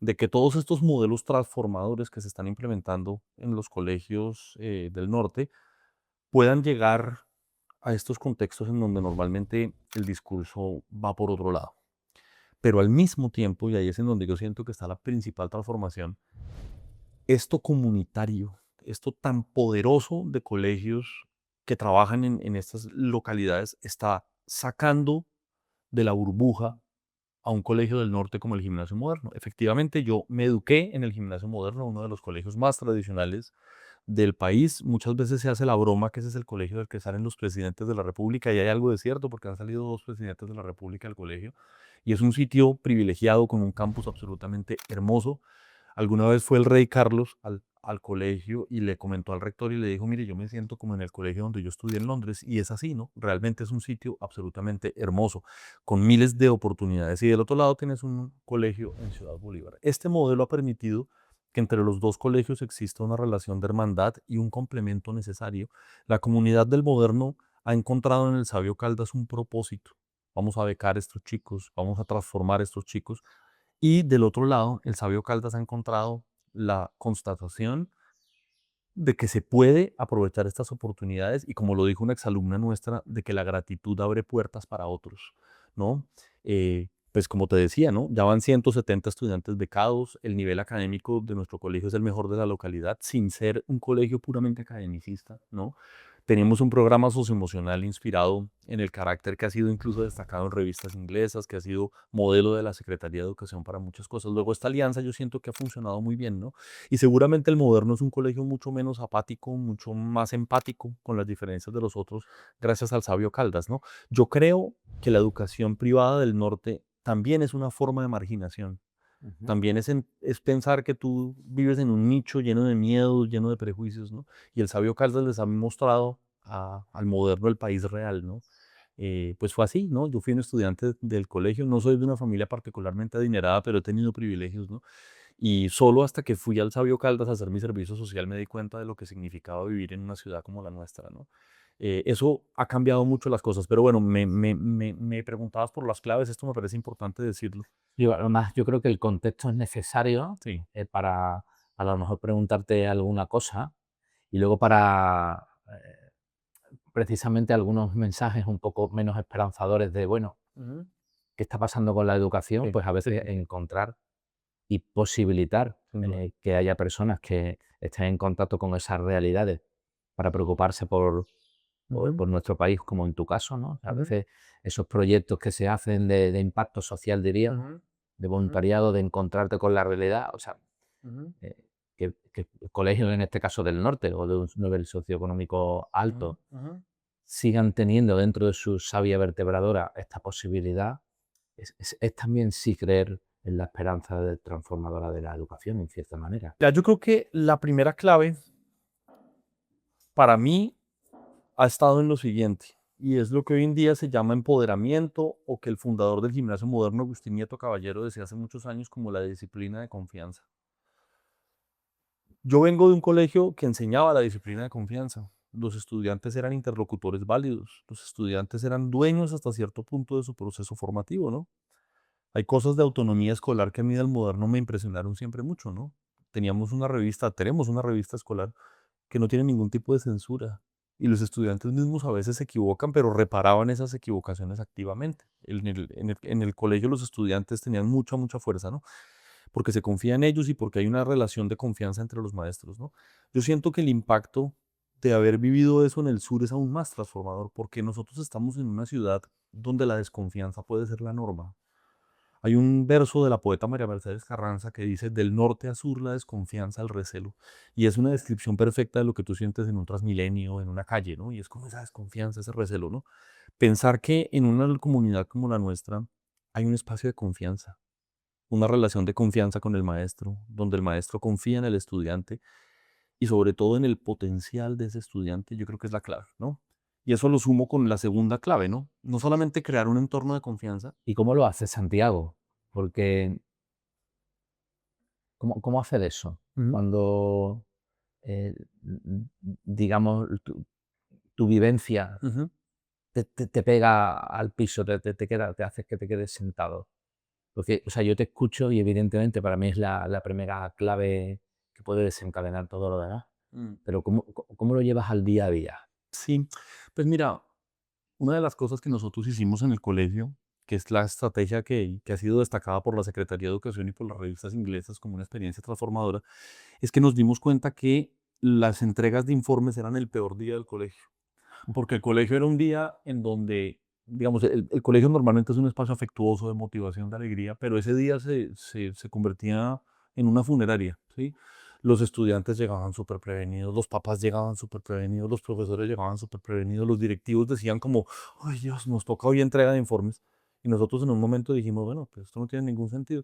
de que todos estos modelos transformadores que se están implementando en los colegios del norte puedan llegar a estos contextos en donde normalmente el discurso va por otro lado. Pero al mismo tiempo, y ahí es en donde yo siento que está la principal transformación, esto comunitario, esto tan poderoso de colegios que trabajan en estas localidades, está sacando de la burbuja a un colegio del norte como el Gimnasio Moderno. Efectivamente, yo me eduqué en el Gimnasio Moderno, uno de los colegios más tradicionales del país. Muchas veces se hace la broma que ese es el colegio del que salen los presidentes de la República y hay algo de cierto porque han salido dos presidentes de la República del colegio y es un sitio privilegiado con un campus absolutamente hermoso. Alguna vez fue el rey Carlos al colegio y le comentó al rector y le dijo, mire, yo me siento como en el colegio donde yo estudié en Londres y es así, ¿no? Realmente es un sitio absolutamente hermoso, con miles de oportunidades. Y del otro lado tienes un colegio en Ciudad Bolívar. Este modelo ha permitido que entre los dos colegios exista una relación de hermandad y un complemento necesario. La comunidad del Moderno ha encontrado en el Sabio Caldas un propósito. Vamos a becar a estos chicos, vamos a transformar a estos chicos y del otro lado, el sabio Caldas ha encontrado la constatación de que se puede aprovechar estas oportunidades y como lo dijo una exalumna nuestra, de que la gratitud abre puertas para otros, ¿no? Pues como te decía, ¿no? Ya van 170 estudiantes becados, el nivel académico de nuestro colegio es el mejor de la localidad, sin ser un colegio puramente academicista, ¿no? Tenemos un programa socioemocional inspirado en el carácter que ha sido incluso destacado en revistas inglesas, que ha sido modelo de la Secretaría de Educación para muchas cosas. Luego esta alianza yo siento que ha funcionado muy bien, ¿no? Y seguramente el Moderno es un colegio mucho menos apático, mucho más empático con las diferencias de los otros, gracias al sabio Caldas, ¿no? Yo creo que la educación privada del norte también es una forma de marginación. ujú. También es pensar que tú vives en un nicho lleno de miedos, lleno de prejuicios, ¿no? Y el sabio Caldas les ha mostrado al moderno el país real, ¿no? Pues fue así, ¿no? Yo fui un estudiante del colegio, no soy de una familia particularmente adinerada, pero he tenido privilegios, ¿no? Y solo hasta que fui al Sabio Caldas a hacer mi servicio social me di cuenta de lo que significaba vivir en una ciudad como la nuestra, ¿no? Eso ha cambiado mucho las cosas, pero bueno, me preguntabas por las claves, esto me parece importante decirlo. Digo, además, yo creo que el contexto es necesario Sí. para a lo mejor preguntarte alguna cosa y luego para precisamente algunos mensajes un poco menos esperanzadores de, bueno, Ujú. ¿qué está pasando con la educación? Sí, Pues a sí, veces sí, encontrar y posibilitar sin duda. que haya personas que estén en contacto con esas realidades para preocuparse Ujú, por nuestro país, como en tu caso, ¿no? A ujú, veces esos proyectos que se hacen de impacto social, diríamos, ujú, de ujú, voluntariado, de encontrarte con la realidad, o sea, ujú, eh, que colegios, en este caso del norte o de un nivel socioeconómico ujú, alto, ujú. sigan teniendo dentro de su savia vertebradora esta posibilidad, es también sí creer en la esperanza transformadora de la educación, en cierta manera. Ya, yo creo que la primera clave para mí ha estado en lo siguiente, y es lo que hoy en día se llama empoderamiento, o que el fundador del gimnasio moderno, Agustín Nieto Caballero, decía hace muchos años como la disciplina de confianza. Yo vengo de un colegio que enseñaba la disciplina de confianza. Los estudiantes eran interlocutores válidos, los estudiantes eran dueños hasta cierto punto de su proceso formativo, ¿no? Hay cosas de autonomía escolar que a mí del moderno me impresionaron siempre mucho, ¿no? Tenemos una revista escolar que no tiene ningún tipo de censura. Y los estudiantes mismos a veces se equivocan, pero reparaban esas equivocaciones activamente. En el colegio los estudiantes tenían mucha, mucha fuerza, ¿no? Porque se confía en ellos y porque hay una relación de confianza entre los maestros, ¿no? Yo siento que el impacto de haber vivido eso en el sur es aún más transformador, porque nosotros estamos en una ciudad donde la desconfianza puede ser la norma. Hay un verso de la poeta María Mercedes Carranza que dice: del norte a sur la desconfianza, el recelo. Y es una descripción perfecta de lo que tú sientes en un Transmilenio, en una calle, ¿no? Y es como esa desconfianza, ese recelo, ¿no? Pensar que en una comunidad como la nuestra hay un espacio de confianza, una relación de confianza con el maestro, donde el maestro confía en el estudiante y sobre todo en el potencial de ese estudiante, yo creo que es la clave, ¿no? Y eso lo sumo con la segunda clave, ¿no? No solamente crear un entorno de confianza. ¿Y cómo lo hace Santiago? Porque, ¿cómo hacer eso? Ujú, Cuando, digamos, tu vivencia ujú. te pega al piso, te hace que te quedes sentado. Porque, o sea, yo te escucho y evidentemente para mí es la primera clave que puede desencadenar todo lo demás. Mm. Pero ¿cómo lo llevas al día a día? Sí, pues mira, una de las cosas que nosotros hicimos en el colegio, que es la estrategia que ha sido destacada por la Secretaría de Educación y por las revistas inglesas como una experiencia transformadora, es que nos dimos cuenta que las entregas de informes eran el peor día del colegio, porque el colegio era un día en donde, digamos, el colegio normalmente es un espacio afectuoso de motivación, de alegría, pero ese día se convertía en una funeraria, ¿sí? Los estudiantes llegaban súper prevenidos, los papás llegaban súper prevenidos, los profesores llegaban súper prevenidos, los directivos decían como: ay Dios, nos toca hoy entrega de informes. Y nosotros en un momento dijimos: bueno, pues esto no tiene ningún sentido.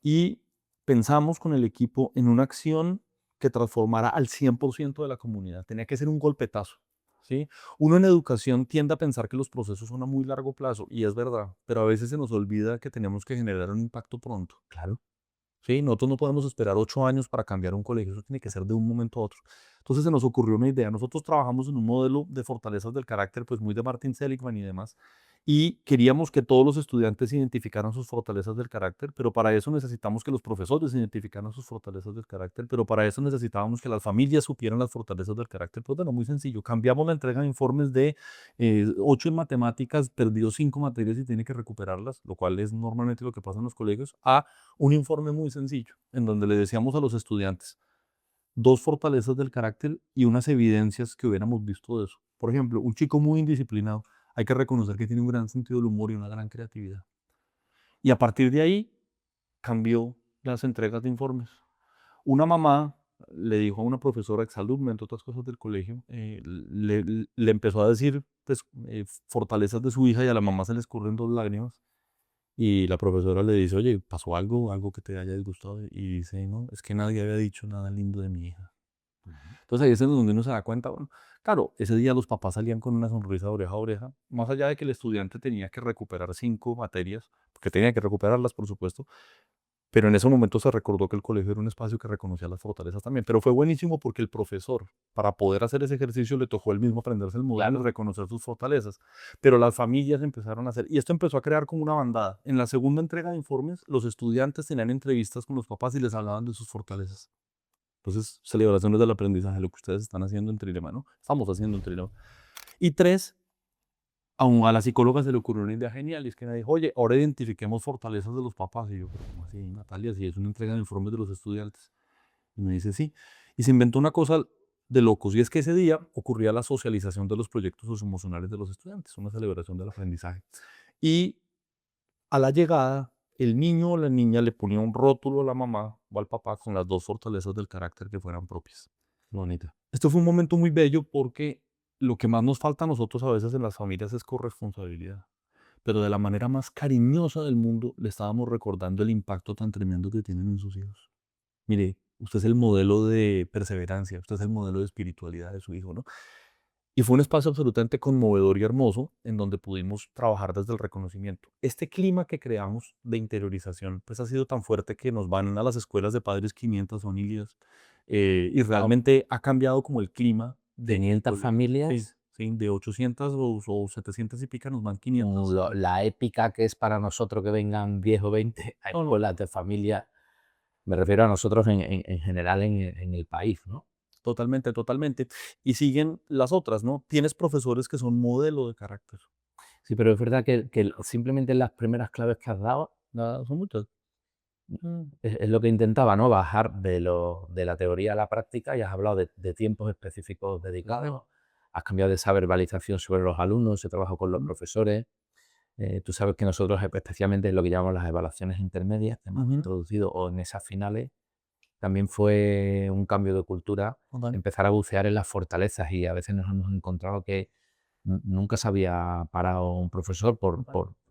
Y pensamos con el equipo en una acción que transformara al 100% de la comunidad. Tenía que ser un golpetazo, ¿sí? Uno en educación tiende a pensar que los procesos son a muy largo plazo, y es verdad, pero a veces se nos olvida que tenemos que generar un impacto pronto. Claro. ¿Sí? Nosotros no podemos esperar 8 años para cambiar un colegio, eso tiene que ser de un momento a otro. Entonces se nos ocurrió una idea. Nosotros trabajamos en un modelo de fortalezas del carácter, pues muy de Martin Seligman y demás, y queríamos que todos los estudiantes identificaran sus fortalezas del carácter, pero para eso necesitamos que los profesores identificaran sus fortalezas del carácter, pero para eso necesitábamos que las familias supieran las fortalezas del carácter. Pues bueno, muy sencillo, cambiamos la entrega de informes de 8 en matemáticas, perdió 5 materias y tiene que recuperarlas, lo cual es normalmente lo que pasa en los colegios, a un informe muy sencillo, en donde le decíamos a los estudiantes dos fortalezas del carácter y unas evidencias que hubiéramos visto de eso. Por ejemplo, un chico muy indisciplinado, hay que reconocer que tiene un gran sentido del humor y una gran creatividad. Y a partir de ahí cambió las entregas de informes. Una mamá le dijo a una profesora exalumna, entre otras cosas del colegio, le empezó a decir pues, fortalezas de su hija, y a la mamá se le escurren dos lágrimas. Y la profesora le dice: oye, ¿pasó algo, algo que te haya disgustado? Y dice: no, es que nadie había dicho nada lindo de mi hija. Ujú. Entonces ahí es en donde uno se da cuenta, bueno, claro, ese día los papás salían con una sonrisa de oreja a oreja, más allá de que el estudiante tenía que recuperar 5 materias, porque tenía que recuperarlas, por supuesto, pero en ese momento se recordó que el colegio era un espacio que reconocía las fortalezas también. Pero fue buenísimo porque el profesor, para poder hacer ese ejercicio, le tocó él mismo aprenderse el modelo y Claro. reconocer sus fortalezas. Pero las familias empezaron a hacer, y esto empezó a crear como una bandada. En la segunda entrega de informes, los estudiantes tenían entrevistas con los papás y les hablaban de sus fortalezas. Entonces, celebraciones del aprendizaje, lo que ustedes están haciendo en Trilema, ¿no? Estamos haciendo en Trilema. Y tres, a la psicóloga se le ocurrió una idea genial, y es que me dijo: oye, ahora identifiquemos fortalezas de los papás. Y yo: pero ¿cómo así, Natalia? Si es una entrega de informes de los estudiantes. Y me dice: sí. Y se inventó una cosa de locos, y es que ese día ocurría la socialización de los proyectos socioemocionales de los estudiantes, una celebración del aprendizaje. Y a la llegada, el niño o la niña le ponía un rótulo a la mamá o al papá con las dos fortalezas del carácter que fueran propias. Bonito. Esto fue un momento muy bello, porque lo que más nos falta a nosotros a veces en las familias es corresponsabilidad. Pero de la manera más cariñosa del mundo le estábamos recordando el impacto tan tremendo que tienen en sus hijos. Mire, usted es el modelo de perseverancia, usted es el modelo de espiritualidad de su hijo, ¿no? Y fue un espacio absolutamente conmovedor y hermoso en donde pudimos trabajar desde el reconocimiento. Este clima que creamos de interiorización pues ha sido tan fuerte que nos van a las escuelas de padres 500 familias y Guau, realmente ha cambiado como el clima del 500 colegio. Sí, familias, sí, de 800 o 700 y pica nos van 500. la épica que es para nosotros que vengan 10 o 20 a No, no, escuelas de familia, me refiero a nosotros en general en el país, ¿no? totalmente, totalmente. Y siguen las otras, ¿no? Tienes profesores que son modelo de carácter. Sí, pero es verdad que simplemente las primeras claves que has dado Nada, son muchas. es lo que intentaba, ¿no? Bajar de la teoría a la práctica y has hablado de tiempos específicos dedicados, has cambiado de esa verbalización sobre los alumnos, ese trabajo con los Ujú, profesores. Tú sabes que nosotros, especialmente en lo que llamamos las evaluaciones intermedias, que hemos ujú, introducido, o en esas finales, también fue un cambio de cultura, total. empezar a bucear en las fortalezas y a veces nos hemos encontrado que nunca se había parado un profesor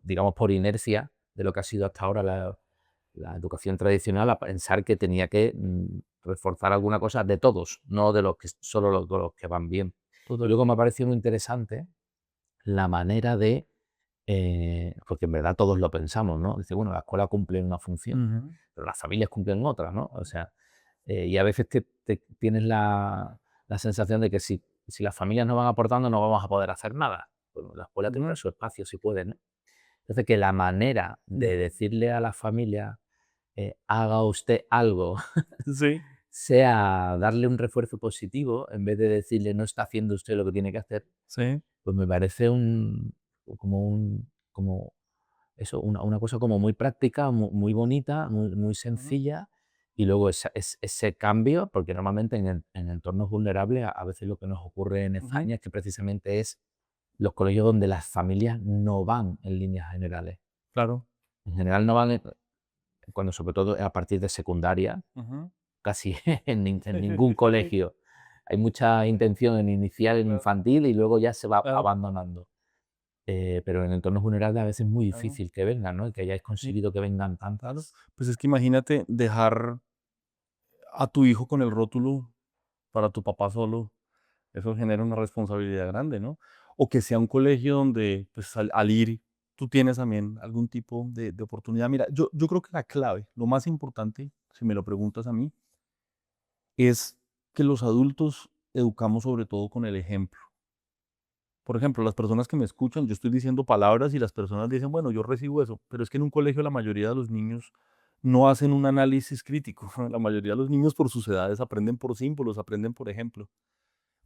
digamos, por inercia de lo que ha sido hasta ahora la educación tradicional a pensar que tenía que reforzar alguna cosa de todos, no de los que solo los que van bien. Y Total. luego me ha parecido muy interesante la manera de, porque en verdad todos lo pensamos, ¿no? Dice, bueno, la escuela cumple una función, Ujú, pero las familias cumplen otra, ¿no? O sea, y a veces tienes la sensación de que si las familias no van aportando no vamos a poder hacer nada. Bueno, la escuela tendrá ujú, su espacio si puede, ¿no? Entonces, que la manera de ujú. decirle a la familia, haga usted algo, Sí, sea darle un refuerzo positivo en vez de decirle no está haciendo usted lo que tiene que hacer, sí. pues me parece como eso, una cosa como muy práctica, muy bonita, muy Ujú, sencilla, y luego ese cambio, porque normalmente en entornos vulnerables a veces lo que nos ocurre en ujú, España es que precisamente es los colegios donde las familias no van en líneas generales. claro. En general no van cuando sobre todo a partir de secundaria, Ujú. casi en ningún colegio. Hay mucha intención en inicial, en Claro, infantil y luego ya se va claro, abandonando. Pero en entornos vulnerables a veces es muy claro. difícil que vengan, ¿no? Y que hayáis Sí, conseguido que vengan claro. tantas. Pues es que imagínate dejar a tu hijo con el rótulo para tu papá solo, eso genera una responsabilidad grande, ¿no? O que sea un colegio donde, pues, al ir, tú tienes también algún tipo de oportunidad. Mira, yo creo que la clave, lo más importante, si me lo preguntas a mí, es que los adultos educamos sobre todo con el ejemplo. Por ejemplo, las personas que me escuchan, yo estoy diciendo palabras y las personas dicen, bueno, yo recibo eso, pero es que en un colegio la mayoría de los niños no hacen un análisis crítico. La mayoría de los niños por sus edades aprenden por símbolos, aprenden por ejemplo.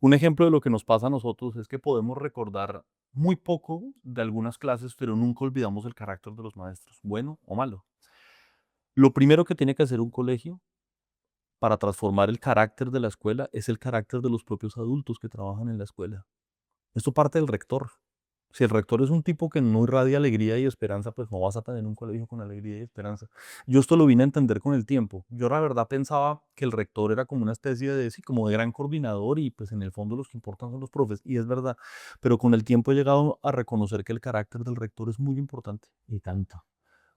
Un ejemplo de lo que nos pasa a nosotros es que podemos recordar muy poco de algunas clases, pero nunca olvidamos el carácter de los maestros, bueno o malo. Lo primero que tiene que hacer un colegio para transformar el carácter de la escuela es el carácter de los propios adultos que trabajan en la escuela. Esto parte del rector. Si el rector es un tipo que no irradia alegría y esperanza, pues no vas a tener un colegio con alegría y esperanza. Yo esto lo vine a entender con el tiempo. Yo la verdad pensaba que el rector era como una especie de, sí, como de gran coordinador y pues en el fondo los que importan son los profes. Y es verdad. Pero con el tiempo he llegado a reconocer que el carácter del rector es muy importante. Y tanto.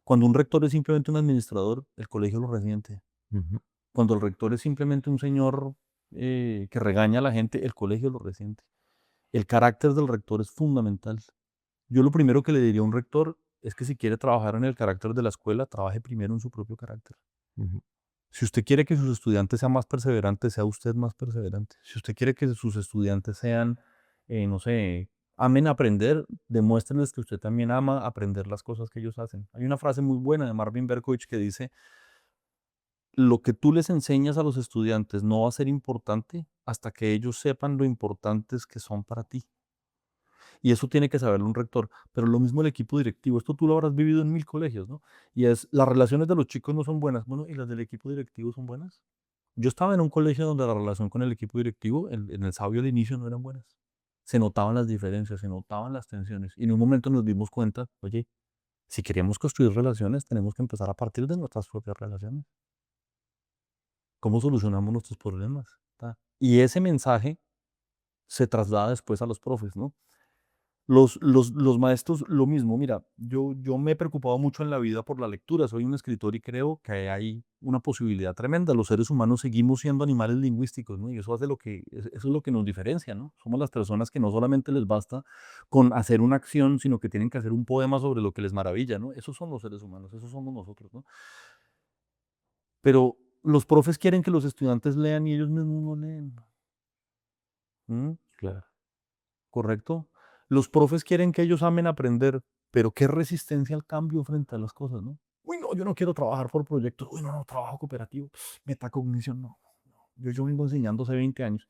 Cuando un rector es simplemente un administrador, el colegio lo resiente. Ujú. Cuando el rector es simplemente un señor que regaña a la gente, el colegio lo resiente. El carácter del rector es fundamental. Yo lo primero que le diría a un rector es que si quiere trabajar en el carácter de la escuela, trabaje primero en su propio carácter. Ujú. Si usted quiere que sus estudiantes sean más perseverantes, sea usted más perseverante. Si usted quiere que sus estudiantes sean, no sé, amen aprender, demuéstrenles que usted también ama aprender las cosas que ellos hacen. Hay una frase muy buena de Marvin Berkovich que dice, lo que tú les enseñas a los estudiantes no va a ser importante hasta que ellos sepan lo importantes que son para ti. Y eso tiene que saberlo un rector, pero lo mismo el equipo directivo. Esto tú lo habrás vivido en 1000 colegios, ¿no? Y es, las relaciones de los chicos no son buenas. Bueno, ¿y las del equipo directivo son buenas? Yo estaba en un colegio donde la relación con el equipo directivo, en el sabio al inicio, no eran buenas. Se notaban las diferencias, se notaban las tensiones. Y en un momento nos dimos cuenta, oye, si queremos construir relaciones, tenemos que empezar a partir de nuestras propias relaciones. ¿Cómo solucionamos nuestros problemas? Y ese mensaje se traslada después a los profes, ¿no? Los maestros, lo mismo. Mira, yo me he preocupado mucho en la vida por la lectura. Soy un escritor y creo que hay una posibilidad tremenda. Los seres humanos seguimos siendo animales lingüísticos, ¿no? Y eso hace eso es lo que nos diferencia, ¿no? Somos las personas que no solamente les basta con hacer una acción, sino que tienen que hacer un poema sobre lo que les maravilla, ¿no? Esos son los seres humanos, esos somos nosotros, ¿no? Pero los profes quieren que los estudiantes lean y ellos mismos no leen. ¿Mm? Claro. ¿Correcto? Los profes quieren que ellos amen aprender, pero qué resistencia al cambio frente a las cosas, ¿no? Uy, no, yo no quiero trabajar por proyectos. Uy, no, no, trabajo cooperativo. Metacognición, no. Yo vengo enseñando hace 20 años.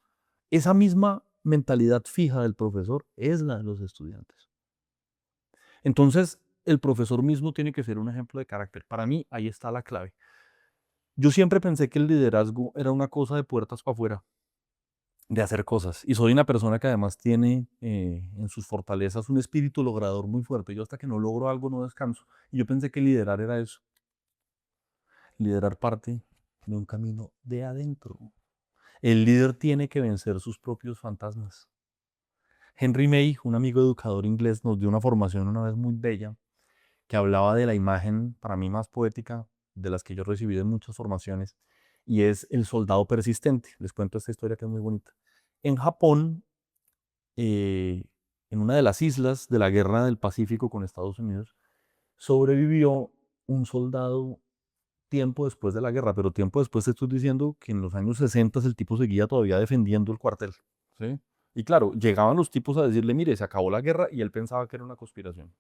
Esa misma mentalidad fija del profesor es la de los estudiantes. Entonces, el profesor mismo tiene que ser un ejemplo de carácter. Para mí, ahí está la clave. Yo siempre pensé que el liderazgo era una cosa de puertas para afuera, de hacer cosas. Y soy una persona que además tiene en sus fortalezas un espíritu logrador muy fuerte. Yo hasta que no logro algo no descanso. Y yo pensé que liderar era eso. Liderar parte de un camino de adentro. El líder tiene que vencer sus propios fantasmas. Henry May, un amigo educador inglés, nos dio una formación una vez muy bella que hablaba de la imagen, para mí más poética, de las que yo he recibido en muchas formaciones, y es el soldado persistente. Les cuento esta historia que es muy bonita. En Japón, eh, en una de las islas de la guerra del Pacífico con Estados Unidos, sobrevivió un soldado tiempo después de la guerra, pero tiempo después te estoy diciendo que en los años 60 el tipo seguía todavía defendiendo el cuartel, ¿sí? Y claro, llegaban los tipos a decirle, mire, se acabó la guerra y él pensaba que era una conspiración,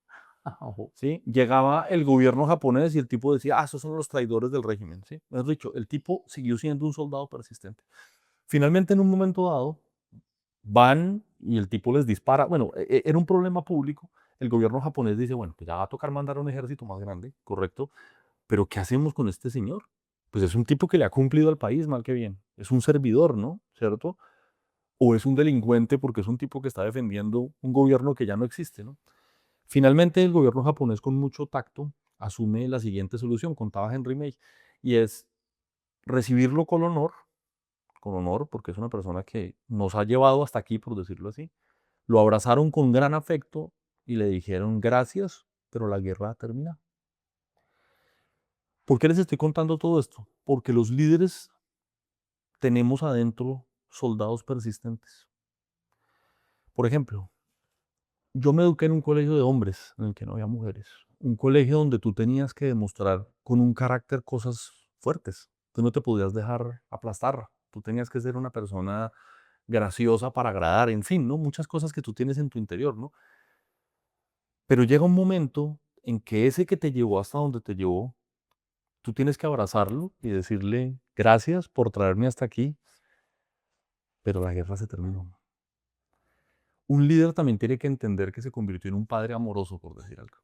Ojo. ¿sí? Llegaba el gobierno japonés y el tipo decía, ah, esos son los traidores del régimen, ¿sí? Mejor dicho, el tipo siguió siendo un soldado persistente. Finalmente, en un momento dado, van y el tipo les dispara. Bueno, era un problema público. El gobierno japonés dice, bueno, pues ya va a tocar mandar un ejército más grande, correcto, pero ¿qué hacemos con este señor? Pues es un tipo que le ha cumplido al país, mal que bien. Es un servidor, ¿no? ¿Cierto? O es un delincuente porque es un tipo que está defendiendo un gobierno que ya no existe, ¿no? Finalmente, el gobierno japonés, con mucho tacto, asume la siguiente solución, contaba Henry May, y es recibirlo con honor, porque es una persona que nos ha llevado hasta aquí, por decirlo así. Lo abrazaron con gran afecto y le dijeron gracias, pero la guerra termina. ¿Por qué les estoy contando todo esto? Porque los líderes tenemos adentro soldados persistentes. Por ejemplo, yo me eduqué en un colegio de hombres en el que no había mujeres. Un colegio donde tú tenías que demostrar con un carácter cosas fuertes. Tú no te podías dejar aplastar. Tú tenías que ser una persona graciosa para agradar, en fin, ¿no? Muchas cosas que tú tienes en tu interior, ¿no? Pero llega un momento en que ese que te llevó hasta donde te llevó, tú tienes que abrazarlo y decirle gracias por traerme hasta aquí, pero la guerra se terminó. Un líder también tiene que entender que se convirtió en un padre amoroso, por decir algo,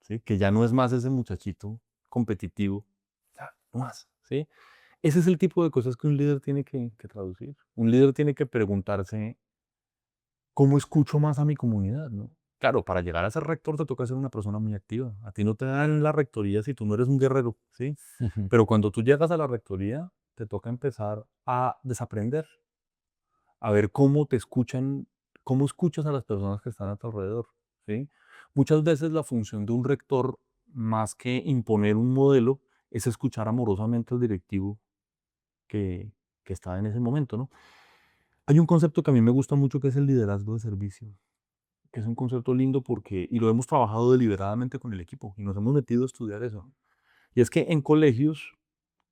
¿sí? Que ya no es más ese muchachito competitivo, ya, no más, ¿sí? Ese es el tipo de cosas que un líder tiene que traducir. Un líder tiene que preguntarse, ¿cómo escucho más a mi comunidad, no? Claro, para llegar a ser rector te toca ser una persona muy activa. A ti no te dan la rectoría si tú no eres un guerrero, ¿sí? Pero cuando tú llegas a la rectoría, te toca empezar a desaprender, a ver cómo te escuchan, cómo escuchas a las personas que están a tu alrededor, ¿sí? Muchas veces la función de un rector, más que imponer un modelo, es escuchar amorosamente al directivo que, que está en ese momento, ¿no? Hay un concepto que a mí me gusta mucho que es el liderazgo de servicio, que es un concepto lindo porque, y lo hemos trabajado deliberadamente con el equipo, y nos hemos metido a estudiar eso. Y es que en colegios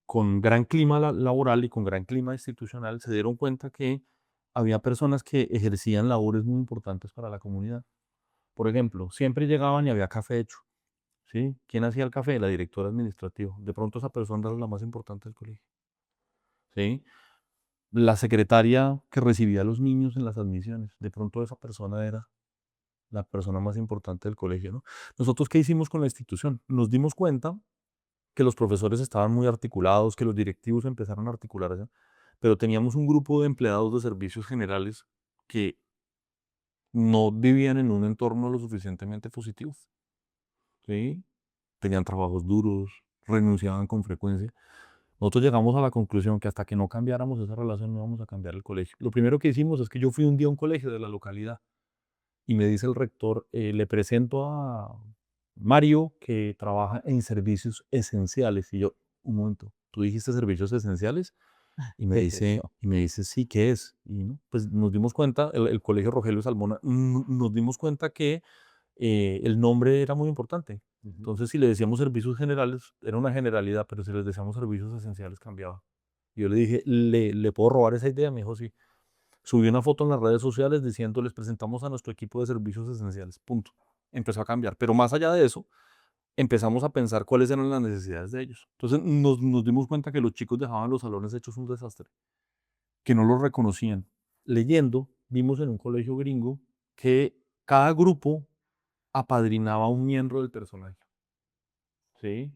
con gran clima laboral y con gran clima institucional se dieron cuenta que había personas que ejercían labores muy importantes para la comunidad. Por ejemplo, siempre llegaban y había café hecho, ¿sí? ¿Quién hacía el café? La directora administrativa. De pronto esa persona era la más importante del colegio, ¿sí? La secretaria que recibía a los niños en las admisiones. De pronto esa persona era la persona más importante del colegio, ¿no? Nosotros, ¿qué hicimos con la institución? Nos dimos cuenta que los profesores estaban muy articulados, que los directivos empezaron a articularse, pero teníamos un grupo de empleados de servicios generales que no vivían en un entorno lo suficientemente positivo, ¿sí? Tenían trabajos duros, renunciaban con frecuencia. Nosotros llegamos a la conclusión que hasta que no cambiáramos esa relación no íbamos a cambiar el colegio. Lo primero que hicimos es que yo fui un día a un colegio de la localidad y me dice el rector, le presento a Mario que trabaja en servicios esenciales. Y yo, un momento, ¿tú dijiste servicios esenciales? ¿Qué es eso? Y me dice, sí, ¿qué es? Y ¿no? Pues nos dimos cuenta, el colegio Rogelio Salmona, nos dimos cuenta que el nombre era muy importante. Ujú. Entonces, si le decíamos servicios generales, era una generalidad, pero si les decíamos servicios esenciales, cambiaba. Y yo le dije, ¿le puedo robar esa idea? Me dijo, sí. Subí una foto en las redes sociales diciendo, les presentamos a nuestro equipo de servicios esenciales, punto. Empezó a cambiar. Pero más allá de eso, empezamos a pensar cuáles eran las necesidades de ellos. Entonces, nos dimos cuenta que los chicos dejaban los salones hechos un desastre, que no los reconocían. Leyendo, vimos en un colegio gringo que cada grupo apadrinaba a un miembro del personal, ¿sí?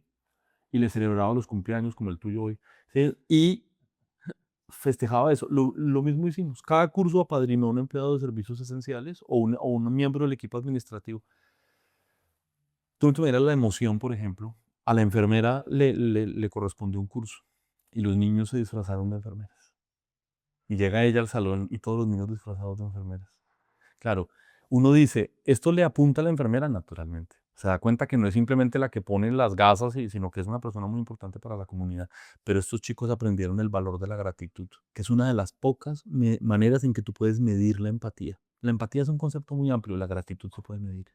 Y le celebraba los cumpleaños como el tuyo hoy, ¿sí? Y festejaba eso. Lo mismo hicimos. Cada curso apadrinó a un empleado de servicios esenciales o un miembro del equipo administrativo. Tú no te imaginas la emoción, por ejemplo. A la enfermera le correspondió un curso y los niños se disfrazaron de enfermeras. Y llega ella al salón y todos los niños disfrazados de enfermeras. Claro, uno dice, esto le apunta a la enfermera naturalmente. Se da cuenta que no es simplemente la que pone las gasas, sino que es una persona muy importante para la comunidad. Pero estos chicos aprendieron el valor de la gratitud, que es una de las pocas maneras en que tú puedes medir la empatía. La empatía es un concepto muy amplio, la gratitud se puede medir.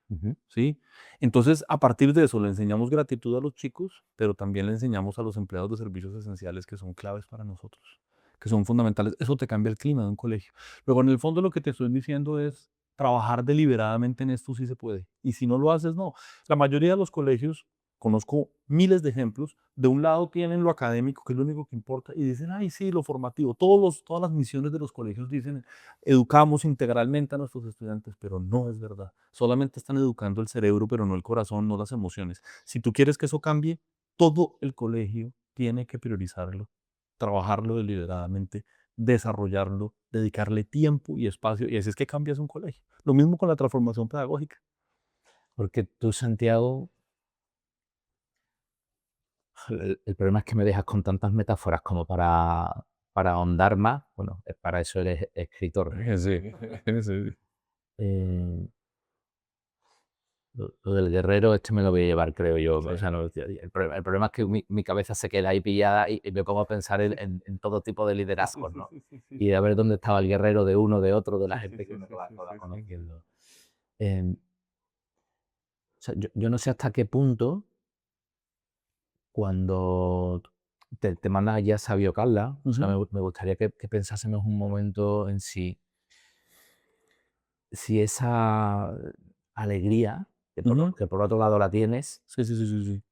Ujú. ¿Sí? Entonces, a partir de eso, le enseñamos gratitud a los chicos, pero también le enseñamos a los empleados de servicios esenciales que son claves para nosotros, que son fundamentales. Eso te cambia el clima de un colegio. Luego, en el fondo, lo que te estoy diciendo es trabajar deliberadamente en esto sí se puede. Y si no lo haces, no. La mayoría de los colegios, conozco miles de ejemplos, de un lado tienen lo académico, que es lo único que importa, y dicen, ay, sí, lo formativo. Todas las misiones de los colegios dicen, educamos integralmente a nuestros estudiantes, pero no es verdad. Solamente están educando el cerebro, pero no el corazón, no las emociones. Si tú quieres que eso cambie, todo el colegio tiene que priorizarlo, trabajarlo deliberadamente, desarrollarlo, dedicarle tiempo y espacio, y así es que cambias un colegio. Lo mismo con la transformación pedagógica. Porque tú, Santiago, el problema es que me dejas con tantas metáforas como para ahondar más. Bueno, para eso eres escritor, ¿no? Sí, sí. Eh, lo del guerrero, este me lo voy a llevar, creo yo. O Sí. sea, no, el problema es que mi cabeza se queda ahí pillada y me pongo a pensar en todo tipo de Sí, liderazgos, sí, ¿no? sí, sí, sí. Y a ver dónde estaba el guerrero de uno, de otro, de la Sí, sí, gente que sí, uno sí, sí, no va sí, sí, sí. conociendo. Em, o sea, yo no sé hasta qué punto, cuando te mandas ya Sabio Carla, o sea, Ujú, me gustaría que pensásemos un momento en si esa alegría, ujú. que por otro lado la tienes, Sí, sí, sí, sí, sí.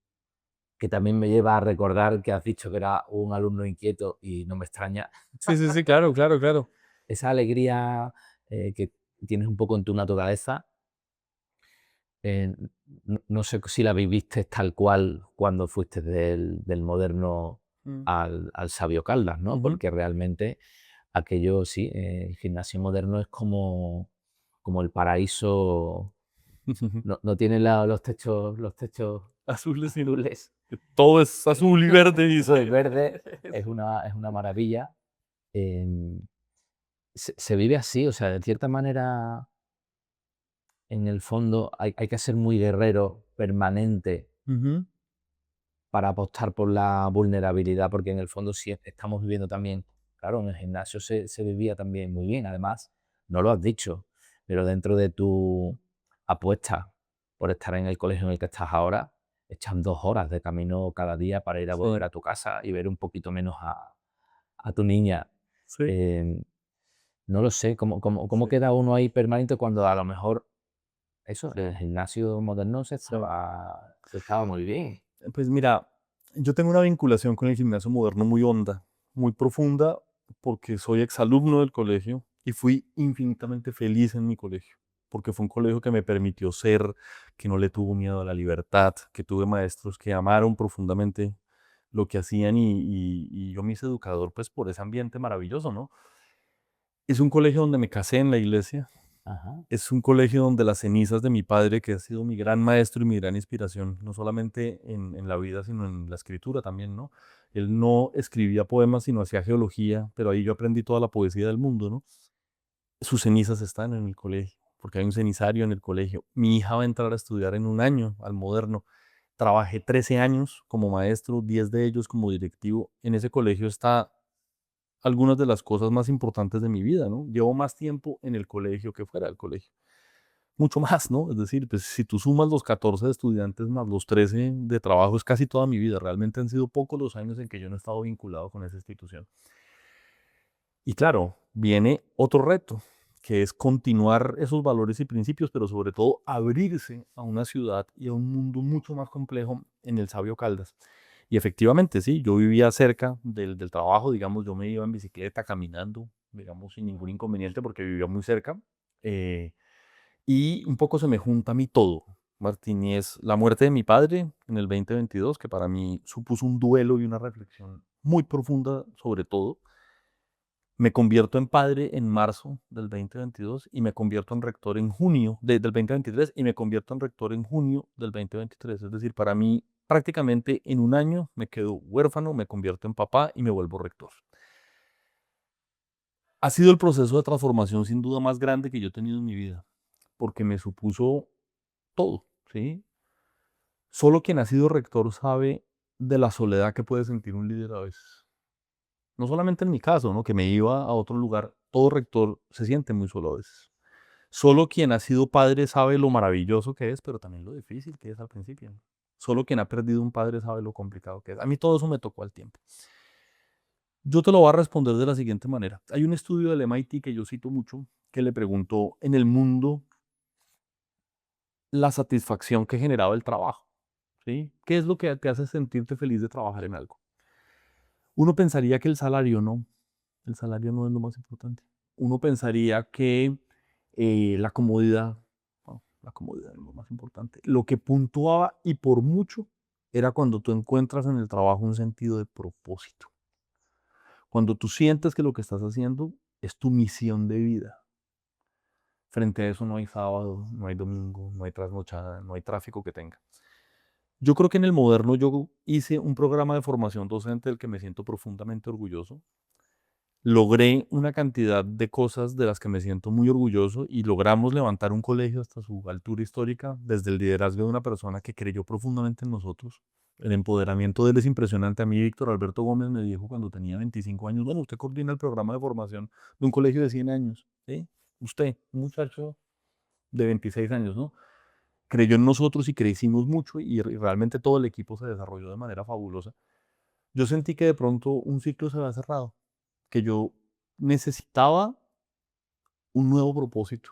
que también me lleva a recordar que has dicho que era un alumno inquieto y no me extraña, Sí, sí, sí, claro, claro, claro. esa alegría que tienes un poco en tu naturaleza, no sé si la viviste tal cual cuando fuiste del moderno Mm, al Sabio Caldas, ¿no? ujú. Porque realmente aquello sí, el gimnasio moderno es como el paraíso, no tiene los techos Azules, sí. azules, Todo es azul y verde, todo es dice. verde, es una maravilla. Em, se vive así, o sea, de cierta manera, en el fondo hay que ser muy guerrero permanente Ujú. para apostar por la vulnerabilidad, porque en el fondo sí estamos viviendo también, claro, en el gimnasio se vivía también muy bien, además, no lo has dicho, pero dentro de tu apuesta por estar en el colegio en el que estás ahora, echan 2 horas de camino cada día para ir a volver Sí, a tu casa y ver un poquito menos a tu niña. sí, Em, no lo sé, ¿cómo sí, queda uno ahí permanente cuando a lo mejor eso, el gimnasio moderno se sí. estaba, se estaba muy bien? Pues mira, yo tengo una vinculación con el gimnasio moderno muy honda, muy profunda, porque soy exalumno del colegio y fui infinitamente feliz en mi colegio, porque fue un colegio que me permitió ser, que no le tuvo miedo a la libertad, que tuve maestros que amaron profundamente lo que hacían y yo me hice educador pues por ese ambiente maravilloso, ¿no? Es un colegio donde me casé en la iglesia. Ajá. Es un colegio donde las cenizas de mi padre, que ha sido mi gran maestro y mi gran inspiración, no solamente en la vida, sino en la escritura también, ¿no? Él no escribía poemas, sino hacía geología, pero ahí yo aprendí toda la poesía del mundo, ¿no? Sus cenizas están en el colegio. porque hay un cenizario en el colegio. Mi hija va a entrar a estudiar en un año al Moderno. Trabajé 13 años como maestro, 10 de ellos como directivo. En ese colegio está algunas de las cosas más importantes de mi vida, ¿no? Llevo más tiempo en el colegio que fuera del colegio. Mucho más, ¿no? Es decir, pues si tú sumas los 14 de estudiantes más los 13 de trabajo, es casi toda mi vida. Realmente han sido pocos los años en que yo no he estado vinculado con esa institución. Y claro, viene otro reto, que es continuar esos valores y principios, pero sobre todo abrirse a una ciudad y a un mundo mucho más complejo en el Sabio Caldas. Y efectivamente, sí, yo vivía cerca del trabajo, digamos, yo me iba en bicicleta, caminando, digamos, sin ningún inconveniente porque vivía muy cerca. eh, y un poco se me junta a mí todo, Martín, y es la muerte de mi padre en el 2022, que para mí supuso un duelo y una reflexión muy profunda sobre todo. Me convierto en padre en marzo del 2022 y me convierto en rector en junio del 2023 y me convierto en rector en junio del 2023. Es decir, para mí prácticamente en un año me quedo huérfano, me convierto en papá y me vuelvo rector. Ha sido el proceso de transformación sin duda más grande que yo he tenido en mi vida, porque me supuso todo, ¿sí? Solo quien ha sido rector sabe de la soledad que puede sentir un líder a veces. No solamente en mi caso, ¿no? Que me iba a otro lugar, todo rector se siente muy solo a veces. Solo quien ha sido padre sabe lo maravilloso que es, pero también lo difícil que es al principio. Solo quien ha perdido un padre sabe lo complicado que es. A mí todo eso me tocó al tiempo. Yo te lo voy a responder de la siguiente manera. Hay un estudio del MIT que yo cito mucho que le preguntó en el mundo la satisfacción que generaba el trabajo. ¿Sí? ¿Qué es lo que te hace sentirte feliz de trabajar en algo? Uno pensaría que el salario no es lo más importante. Uno pensaría que la comodidad, no, la comodidad es lo más importante. Lo que puntuaba y por mucho era cuando tú encuentras en el trabajo un sentido de propósito. Cuando tú sientes que lo que estás haciendo es tu misión de vida. Frente a eso no hay sábado, no hay domingo, no hay trasnochada, no hay tráfico que tenga. Yo creo que en el Moderno yo hice un programa de formación docente del que me siento profundamente orgulloso. Logré una cantidad de cosas de las que me siento muy orgulloso y logramos levantar un colegio hasta su altura histórica desde el liderazgo de una persona que creyó profundamente en nosotros. El empoderamiento de él es impresionante. A mí Víctor Alberto Gómez me dijo cuando tenía 25 años, bueno, usted coordina el programa de formación de un colegio de 100 años, ¿sí? Usted, un muchacho de 26 años, ¿no? Creyó en nosotros y crecimos mucho y realmente todo el equipo se desarrolló de manera fabulosa. Yo sentí que de pronto un ciclo se había cerrado, que yo necesitaba un nuevo propósito,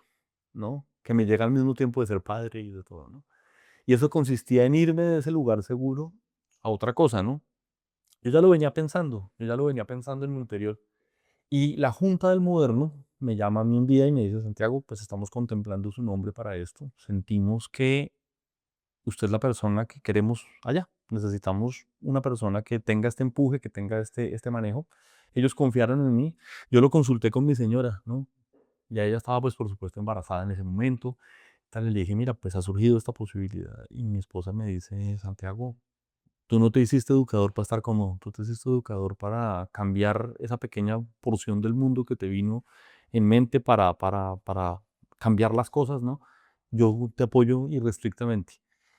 ¿no? Que me llega al mismo tiempo de ser padre y de todo, ¿no? Y eso consistía en irme de ese lugar seguro a otra cosa, ¿no? Yo ya lo venía pensando, yo ya lo venía pensando en mi interior. Y la Junta del Moderno me llama a mí un día y me dice, Santiago, pues estamos contemplando su nombre para esto. Sentimos que usted es la persona que queremos allá. Necesitamos una persona que tenga este empuje, que tenga este manejo. Ellos confiaron en mí. Yo lo consulté con mi señora, ¿no? Ya ella estaba, pues, por supuesto, embarazada en ese momento. Tal, le dije, mira, pues ha surgido esta posibilidad. Y mi esposa me dice, Santiago, tú no te hiciste educador para estar cómodo, tú te hiciste educador para cambiar esa pequeña porción del mundo que te vino en mente para cambiar las cosas, ¿no? Yo te apoyo irrestrictamente.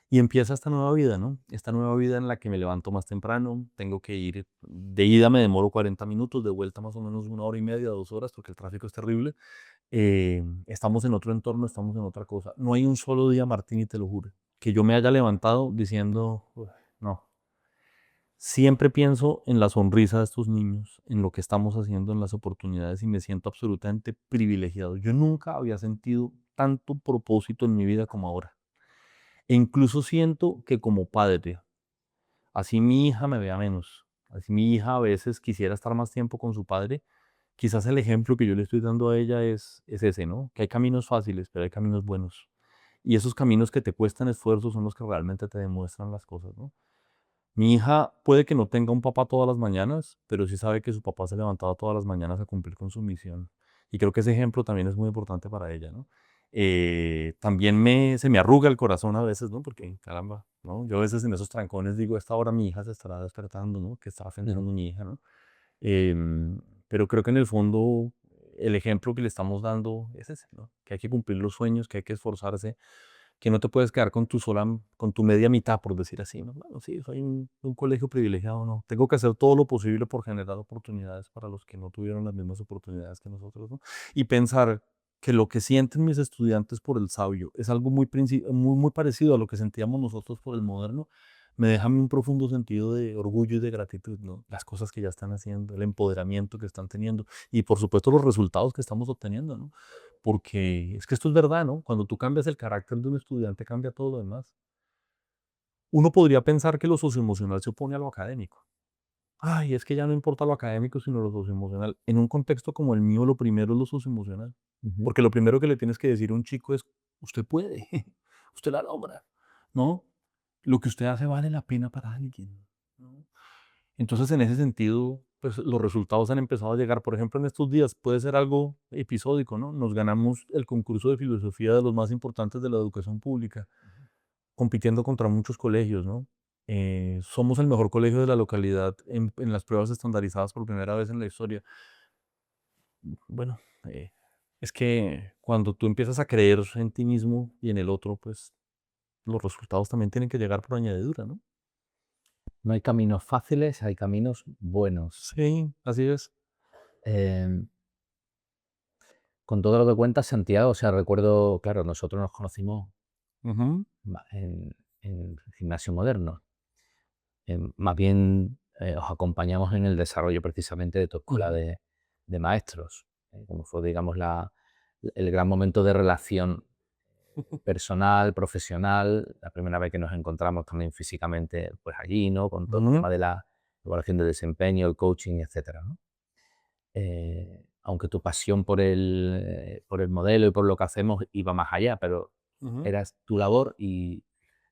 Y empieza esta nueva vida, ¿no? Esta nueva vida en la que me levanto más temprano, tengo que ir, de ida me demoro 40 minutos, de vuelta más o menos 1 hora y media, 2 horas, porque el tráfico es terrible. Estamos en otro entorno, estamos en otra cosa. No hay un solo día, Martín, y te lo juro, que yo me haya levantado diciendo, "Uy, no". Siempre pienso en la sonrisa de estos niños, en lo que estamos haciendo, en las oportunidades y me siento absolutamente privilegiado. Yo nunca había sentido tanto propósito en mi vida como ahora. E incluso siento que como padre, así mi hija me vea menos, así mi hija a veces quisiera estar más tiempo con su padre, quizás el ejemplo que yo le estoy dando a ella es ese, ¿no? Que hay caminos fáciles, pero hay caminos buenos. Y esos caminos que te cuestan esfuerzo son los que realmente te demuestran las cosas, ¿no? Mi hija puede que no tenga un papá todas las mañanas, pero sí sabe que su papá se levantaba todas las mañanas a cumplir con su misión. Y creo que ese ejemplo también es muy importante para ella, ¿no? También se me arruga el corazón a veces, ¿no? Porque, caramba, ¿no? Yo a veces en esos trancones digo, a esta hora mi hija se estará despertando, ¿no? ¿Qué está haciendo mi hija, ¿no? Em, pero creo que en el fondo el ejemplo que le estamos dando es ese, ¿no? Que hay que cumplir los sueños, que hay que esforzarse, que no te puedes quedar con con tu media mitad, por decir así, ¿no? Bueno, sí, soy un colegio privilegiado, ¿no? Tengo que hacer todo lo posible por generar oportunidades para los que no tuvieron las mismas oportunidades que nosotros, ¿no? Y pensar que lo que sienten mis estudiantes por el sabio es algo muy parecido a lo que sentíamos nosotros por el moderno, me deja a mí un profundo sentido de orgullo y de gratitud, ¿no? Las cosas que ya están haciendo, el empoderamiento que están teniendo y por supuesto los resultados que estamos obteniendo, ¿no? Porque es que esto es verdad, ¿no? Cuando tú cambias el carácter de un estudiante, cambia todo lo demás. Uno podría pensar que lo socioemocional se opone a lo académico. Ay, es que ya no importa lo académico, sino lo socioemocional. En un contexto como el mío, lo primero es lo socioemocional. Ujú. Porque lo primero que le tienes que decir a un chico es, usted puede, usted la logra, ¿no? Lo que usted hace vale la pena para alguien, ¿no? Entonces, en ese sentido, pues los resultados han empezado a llegar. Por ejemplo, en estos días puede ser algo episódico, ¿no? Nos ganamos el concurso de filosofía de los más importantes de la educación pública, compitiendo contra muchos colegios, ¿no? Somos el mejor colegio de la localidad en las pruebas estandarizadas por primera vez en la historia. Bueno, eh, es que cuando tú empiezas a creer en ti mismo y en el otro, pues los resultados también tienen que llegar por añadidura, ¿no? No hay caminos fáciles, hay caminos buenos. Sí, así es. Em, con todo lo que cuenta Santiago, o sea, recuerdo, claro, nosotros nos conocimos Ujú, en Gimnasio Moderno. Más bien os acompañamos en el desarrollo precisamente de tu escuela ujú. de maestros, como fue, digamos, el gran momento de relación personal, profesional, la primera vez que nos encontramos también físicamente, pues allí, ¿no? Con todo el Ujú, tema de la evaluación de desempeño, el coaching, etcétera, ¿no? Aunque tu pasión por el modelo y por lo que hacemos iba más allá, pero ujú. era tu labor y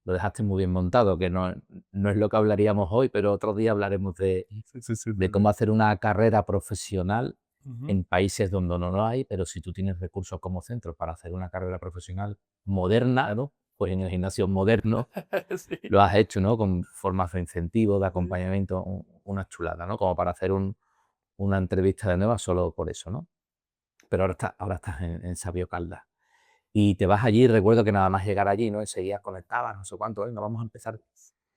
lo dejaste muy bien montado, que no es lo que hablaríamos hoy, pero otro día hablaremos Sí, sí, sí, de sí, sí. cómo hacer una carrera profesional Ujú. en países donde no lo hay, pero si tú tienes recursos como centro para hacer una carrera profesional moderna, ¿no? Pues en el gimnasio moderno Sí, lo has hecho, ¿no? Con formas de incentivo, de sí. acompañamiento, una chulada, ¿no? Como para hacer una entrevista de nueva solo por eso, ¿no? Pero ahora estás en Sabio Caldas. Y te vas allí, recuerdo que nada más llegar allí, ¿no? Enseguida conectabas, no sé cuánto, venga, vamos a empezar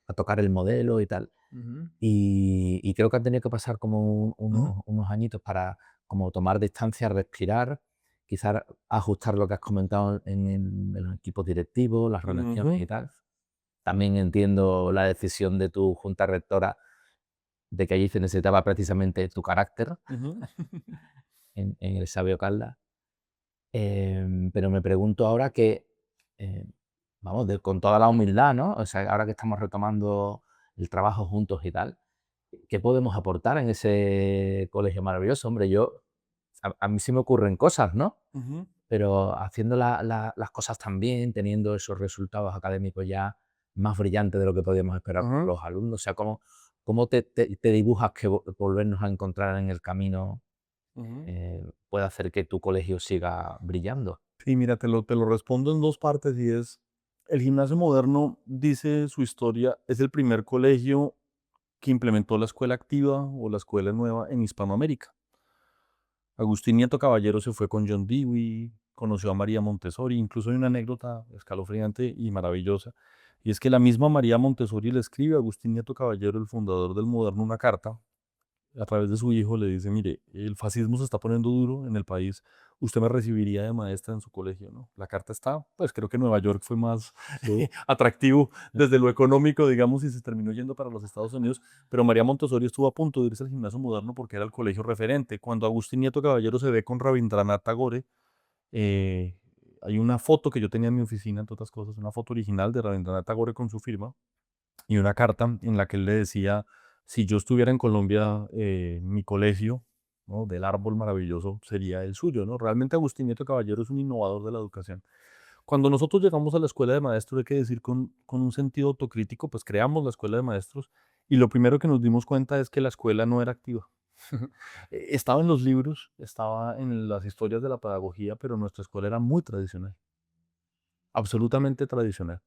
a tocar el modelo y tal. Ujú, Y creo que han tenido que pasar como ujú, unos añitos para como tomar distancia, respirar, quizás ajustar lo que has comentado en los equipos directivos, las reuniones ujú, y tal. También entiendo la decisión de tu junta rectora de que allí se necesitaba precisamente tu carácter ujú, en el Sabio Caldas. Pero me pregunto ahora que, eh, vamos, con toda la humildad, ¿no? O sea, ahora que estamos retomando el trabajo juntos y tal, ¿qué podemos aportar en ese colegio maravilloso? Hombre, a mí sí me ocurren cosas, ¿no? ujú, Pero haciendo las cosas tan bien, teniendo esos resultados académicos ya más brillantes de lo que podíamos esperar por ujú, los alumnos, o sea, ¿cómo te dibujas que volvernos a encontrar en el camino ujú. puede hacer que tu colegio siga brillando? Sí, mira, te lo respondo en dos partes y es, el gimnasio moderno, dice su historia, es el primer colegio que implementó la escuela activa o la escuela nueva en Hispanoamérica. Agustín Nieto Caballero se fue con John Dewey, conoció a María Montessori, incluso hay una anécdota escalofriante y maravillosa, y es que la misma María Montessori le escribe a Agustín Nieto Caballero, el fundador del Moderno, una carta a través de su hijo, le dice, mire, el fascismo se está poniendo duro en el país, usted me recibiría de maestra en su colegio, ¿no? La carta está, pues creo que Nueva York fue más Sí. atractivo desde lo económico, digamos, y se terminó yendo para los Estados Unidos, pero María Montessori estuvo a punto de irse al gimnasio moderno porque era el colegio referente. Cuando Agustín Nieto Caballero se ve con Rabindranath Tagore, eh, hay una foto que yo tenía en mi oficina, entre otras cosas, una foto original de Rabindranath Tagore con su firma, y una carta en la que él le decía, si yo estuviera en Colombia, mi colegio, ¿no? Del árbol maravilloso sería el suyo, ¿no? Realmente Agustín Nieto Caballero es un innovador de la educación. Cuando nosotros llegamos a la escuela de maestros, hay que decir con un sentido autocrítico, pues creamos la escuela de maestros y lo primero que nos dimos cuenta es que la escuela no era activa. Estaba en los libros, estaba en las historias de la pedagogía, pero nuestra escuela era muy tradicional, absolutamente tradicional.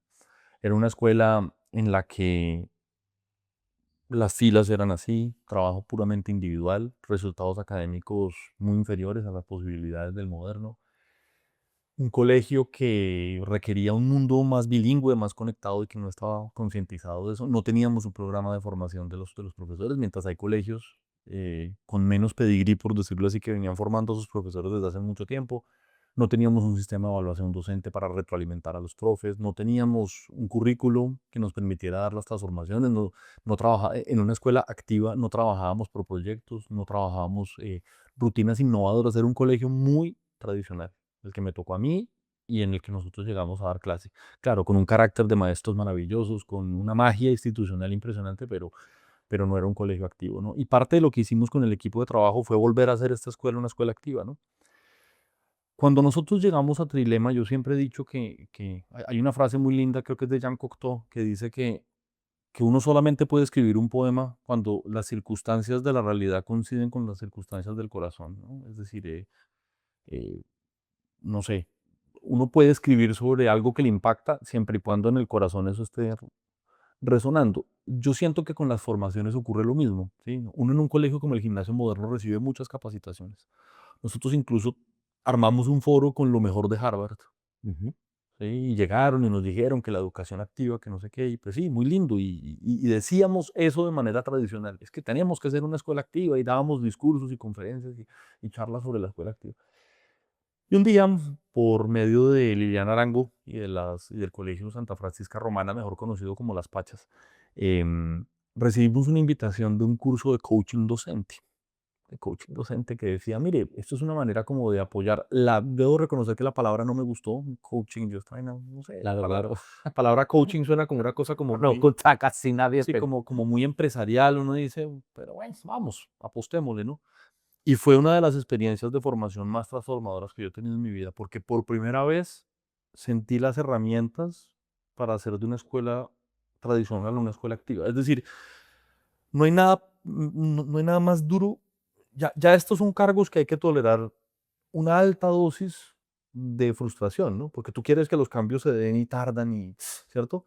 Era una escuela en la que las filas eran así, trabajo puramente individual, resultados académicos muy inferiores a las posibilidades del moderno. Un colegio que requería un mundo más bilingüe, más conectado y que no estaba concientizado de eso. No teníamos un programa de formación de los profesores, mientras hay colegios con menos pedigrí, por decirlo así, que venían formando a sus profesores desde hace mucho tiempo. No teníamos un sistema de evaluación docente para retroalimentar a los profes, no teníamos un currículo que nos permitiera dar las transformaciones, no en una escuela activa no trabajábamos por proyectos, no trabajábamos rutinas innovadoras, era un colegio muy tradicional el que me tocó a mí y en el que nosotros llegamos a dar clase. Claro, con un carácter de maestros maravillosos, con una magia institucional impresionante, pero no era un colegio activo, ¿no? Y parte de lo que hicimos con el equipo de trabajo fue volver a hacer esta escuela una escuela activa, ¿no? Cuando nosotros llegamos a Trilema, yo siempre he dicho que hay una frase muy linda, creo que es de Jean Cocteau, que dice que uno solamente puede escribir un poema cuando las circunstancias de la realidad coinciden con las circunstancias del corazón, ¿no? Es decir, eh, no sé, uno puede escribir sobre algo que le impacta siempre y cuando en el corazón eso esté resonando. Yo siento que con las formaciones ocurre lo mismo, ¿sí? Uno en un colegio como el Gimnasio Moderno recibe muchas capacitaciones. Nosotros incluso armamos un foro con lo mejor de Harvard, Ujú. ¿sí? Y llegaron y nos dijeron que la educación activa, que no sé qué, y pues sí, muy lindo. Y decíamos eso de manera tradicional, es que teníamos que ser una escuela activa y dábamos discursos y conferencias y charlas sobre la escuela activa. Y un día, por medio de Liliana Arango y del Colegio Santa Francisca Romana, mejor conocido como Las Pachas, em, recibimos una invitación de un curso de coaching docente que decía, mire, esto es una manera como de apoyar. Debo reconocer que la palabra no me gustó, coaching, yo estaba, no sé, Claro, claro. la palabra coaching suena como una cosa como No muy, gusta a casi nadie, sí, pero como muy empresarial, uno dice, pero bueno, vamos, apostémosle, ¿no? Y fue una de las experiencias de formación más transformadoras que yo he tenido en mi vida, porque por primera vez sentí las herramientas para hacer de una escuela tradicional una escuela activa. Es decir, no hay nada más duro. Ya estos son cargos que hay que tolerar una alta dosis de frustración, ¿no? Porque tú quieres que los cambios se den y tardan y, ¿cierto?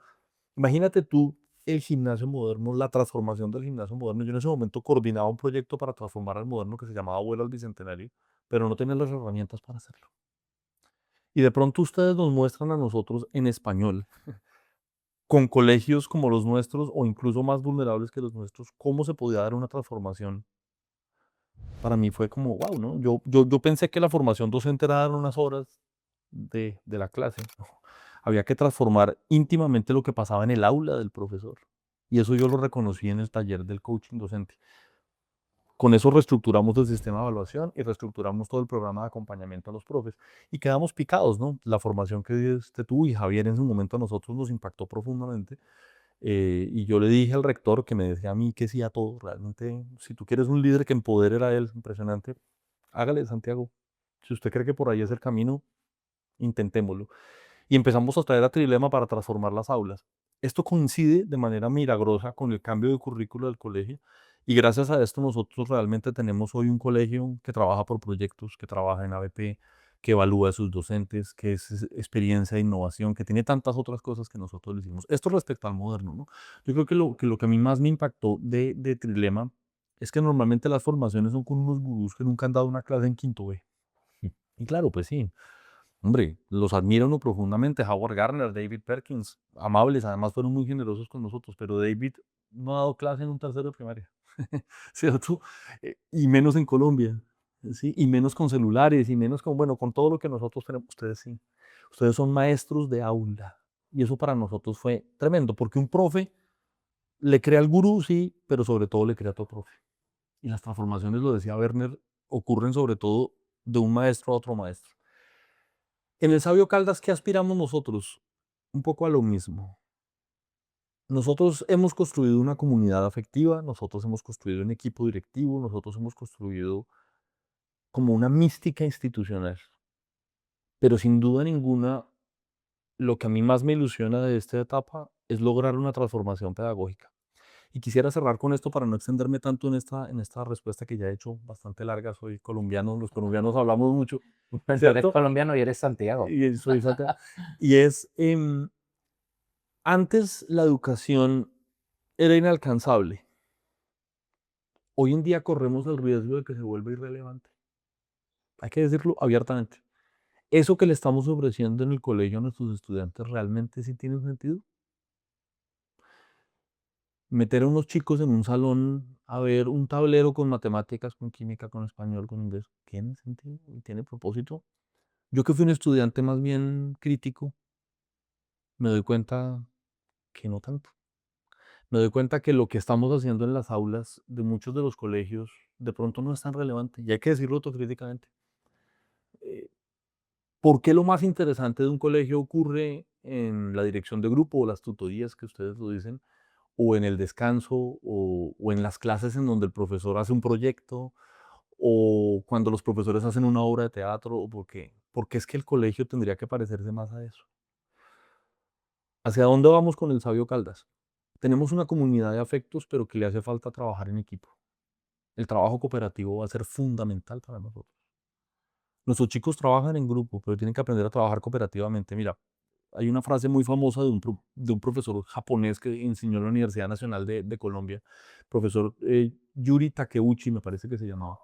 Imagínate tú el gimnasio moderno, la transformación del gimnasio moderno. Yo en ese momento coordinaba un proyecto para transformar al moderno que se llamaba Vuelo al Bicentenario, pero no tenía las herramientas para hacerlo. Y de pronto ustedes nos muestran a nosotros en español, con colegios como los nuestros o incluso más vulnerables que los nuestros, cómo se podía dar una transformación. Para mí fue como, wow, ¿no? Yo pensé que la formación docente era dar unas horas de la clase. No, había que transformar íntimamente lo que pasaba en el aula del profesor. Y eso yo lo reconocí en el taller del coaching docente. Con eso reestructuramos el sistema de evaluación y reestructuramos todo el programa de acompañamiento a los profes. Y quedamos picados, ¿no? La formación que tú y Javier en su momento a nosotros nos impactó profundamente. Y yo le dije al rector que me decía a mí que sí a todo. Realmente, si tú quieres un líder que empodere a él, impresionante, hágale, Santiago. Si usted cree que por ahí es el camino, intentémoslo. Y empezamos a traer a Trilema para transformar las aulas. Esto coincide de manera milagrosa con el cambio de currículo del colegio y gracias a esto nosotros realmente tenemos hoy un colegio que trabaja por proyectos, que trabaja en ABP, que evalúa a sus docentes, que es experiencia de innovación, que tiene tantas otras cosas que nosotros le hicimos. Esto respecto al moderno, ¿no? Yo creo que lo que a mí más me impactó de Trilema es que normalmente las formaciones son con unos gurús que nunca han dado una clase en quinto B. Y claro, pues sí, hombre, los admiro uno profundamente. Howard Gardner, David Perkins, amables, además fueron muy generosos con nosotros, pero David no ha dado clase en un tercero de primaria, ¿cierto? Y menos en Colombia, ¿sí? Y menos con celulares, y menos con, bueno, con todo lo que nosotros tenemos. Ustedes sí. Ustedes son maestros de aula. Y eso para nosotros fue tremendo, porque un profe le crea al gurú, sí, pero sobre todo le crea a otro profe. Y las transformaciones, lo decía Werner, ocurren sobre todo de un maestro a otro maestro. En el Sabio Caldas, ¿qué aspiramos nosotros? Un poco a lo mismo. Nosotros hemos construido una comunidad afectiva, nosotros hemos construido un equipo directivo, nosotros hemos construido como una mística institucional. Pero sin duda ninguna, lo que a mí más me ilusiona de esta etapa es lograr una transformación pedagógica. Y quisiera cerrar con esto para no extenderme tanto en esta respuesta que ya he hecho bastante larga. Soy colombiano, los colombianos hablamos mucho, pero eres ¿cierto? colombiano y eres Santiago. Y soy y es, antes la educación era inalcanzable. hoy en día corremos el riesgo de que se vuelva irrelevante. Hay que decirlo abiertamente. ¿Eso que le estamos ofreciendo en el colegio a nuestros estudiantes realmente sí tiene un sentido? Meter a unos chicos en un salón a ver un tablero con matemáticas, con química, con español, con inglés, ¿tiene sentido? ¿Tiene propósito? Yo que fui un estudiante más bien crítico, me doy cuenta que no tanto. Me doy cuenta que lo que estamos haciendo en las aulas de muchos de los colegios de pronto no es tan relevante, y hay que decirlo autocríticamente. Eh, ¿Por qué lo más interesante de un colegio ocurre en la dirección de grupo o las tutorías que ustedes lo dicen, o en el descanso, o en las clases en donde el profesor hace un proyecto, o cuando los profesores hacen una obra de teatro? ¿O por qué? Porque es que el colegio tendría que parecerse más a eso. ¿Hacia dónde vamos con el sabio Caldas? Tenemos una comunidad de afectos, pero que le hace falta trabajar en equipo. El trabajo cooperativo va a ser fundamental para nosotros. Nuestros chicos trabajan en grupo, pero tienen que aprender a trabajar cooperativamente. Mira, hay una frase muy famosa de un profesor japonés que enseñó en la Universidad Nacional de Colombia, profesor Yuri Takeuchi, me parece que se llamaba,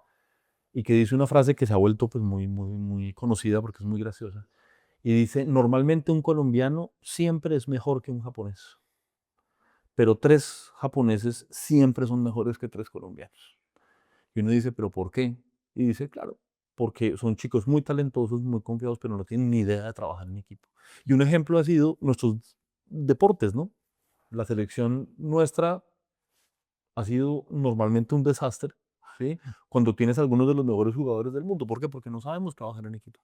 y que dice una frase que se ha vuelto pues, muy conocida porque es muy graciosa. Y dice, normalmente un colombiano siempre es mejor que un japonés, pero tres japoneses siempre son mejores que tres colombianos. Y uno dice, ¿pero por qué? Y dice, claro, porque son chicos muy talentosos, muy confiados, pero no tienen ni idea de trabajar en equipo. Y un ejemplo ha sido nuestros deportes, ¿no? La selección nuestra ha sido normalmente un desastre, ¿sí? Cuando tienes algunos de los mejores jugadores del mundo. ¿Por qué? Porque no sabemos trabajar en equipo.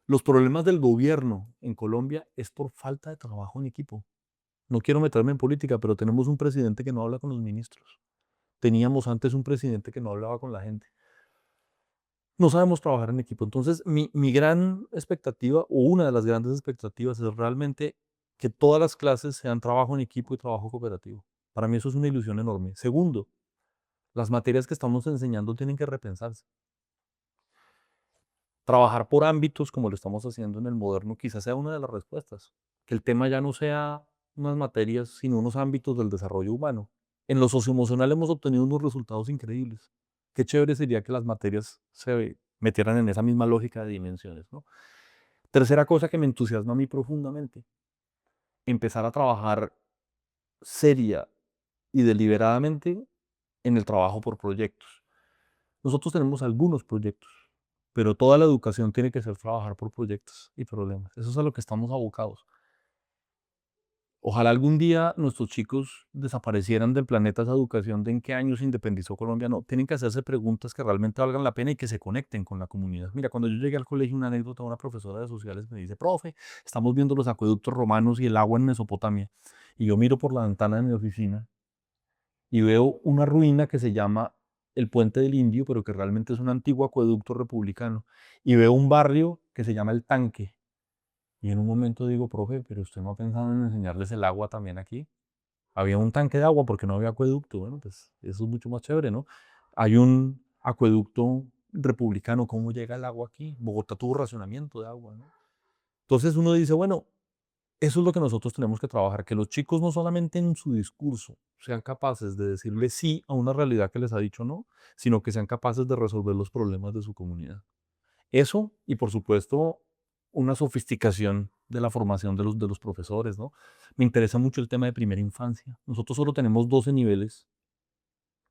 Los problemas del gobierno en Colombia es por falta de trabajo en equipo. No quiero meterme en política, pero tenemos un presidente que no habla con los ministros. Teníamos antes un presidente que no hablaba con la gente. No sabemos trabajar en equipo. Entonces, mi gran expectativa, o una de las grandes expectativas, es realmente que todas las clases sean trabajo en equipo y trabajo cooperativo. Para mí eso es una ilusión enorme. Segundo, las materias que estamos enseñando tienen que repensarse. Trabajar por ámbitos, como lo estamos haciendo en el moderno, quizás sea una de las respuestas. Que el tema ya no sea unas materias, sino unos ámbitos del desarrollo humano. En lo socioemocional hemos obtenido unos resultados increíbles. Qué chévere sería que las materias se metieran en esa misma lógica de dimensiones, ¿no? Tercera cosa que me entusiasma a mí profundamente, empezar a trabajar seria y deliberadamente en el trabajo por proyectos. Nosotros tenemos algunos proyectos, pero toda la educación tiene que ser trabajar por proyectos y problemas. Eso es a lo que estamos abocados. Ojalá algún día nuestros chicos desaparecieran del planeta esa educación de en qué año se independizó Colombia. No, tienen que hacerse preguntas que realmente valgan la pena y que se conecten con la comunidad. Mira, cuando yo llegué al colegio, una anécdota, una profesora de sociales me dice, profe, estamos viendo los acueductos romanos y el agua en Mesopotamia. Y yo miro por la ventana de mi oficina y veo una ruina que se llama el Puente del Indio, pero que realmente es un antiguo acueducto republicano. Y veo un barrio que se llama El Tanque. Y en un momento digo, profe, pero usted no ha pensado en enseñarles el agua también aquí. Había un tanque de agua porque no había acueducto. Bueno, pues eso es mucho más chévere, ¿no? Hay un acueducto republicano. ¿Cómo llega el agua aquí? Bogotá tuvo racionamiento de agua, ¿no? Entonces uno dice, bueno, eso es lo que nosotros tenemos que trabajar, que los chicos no solamente en su discurso sean capaces de decirle sí a una realidad que les ha dicho no, sino que sean capaces de resolver los problemas de su comunidad. Eso y por supuesto una sofisticación de la formación de los profesores, ¿no? Me interesa mucho el tema de primera infancia. Nosotros solo tenemos 12 niveles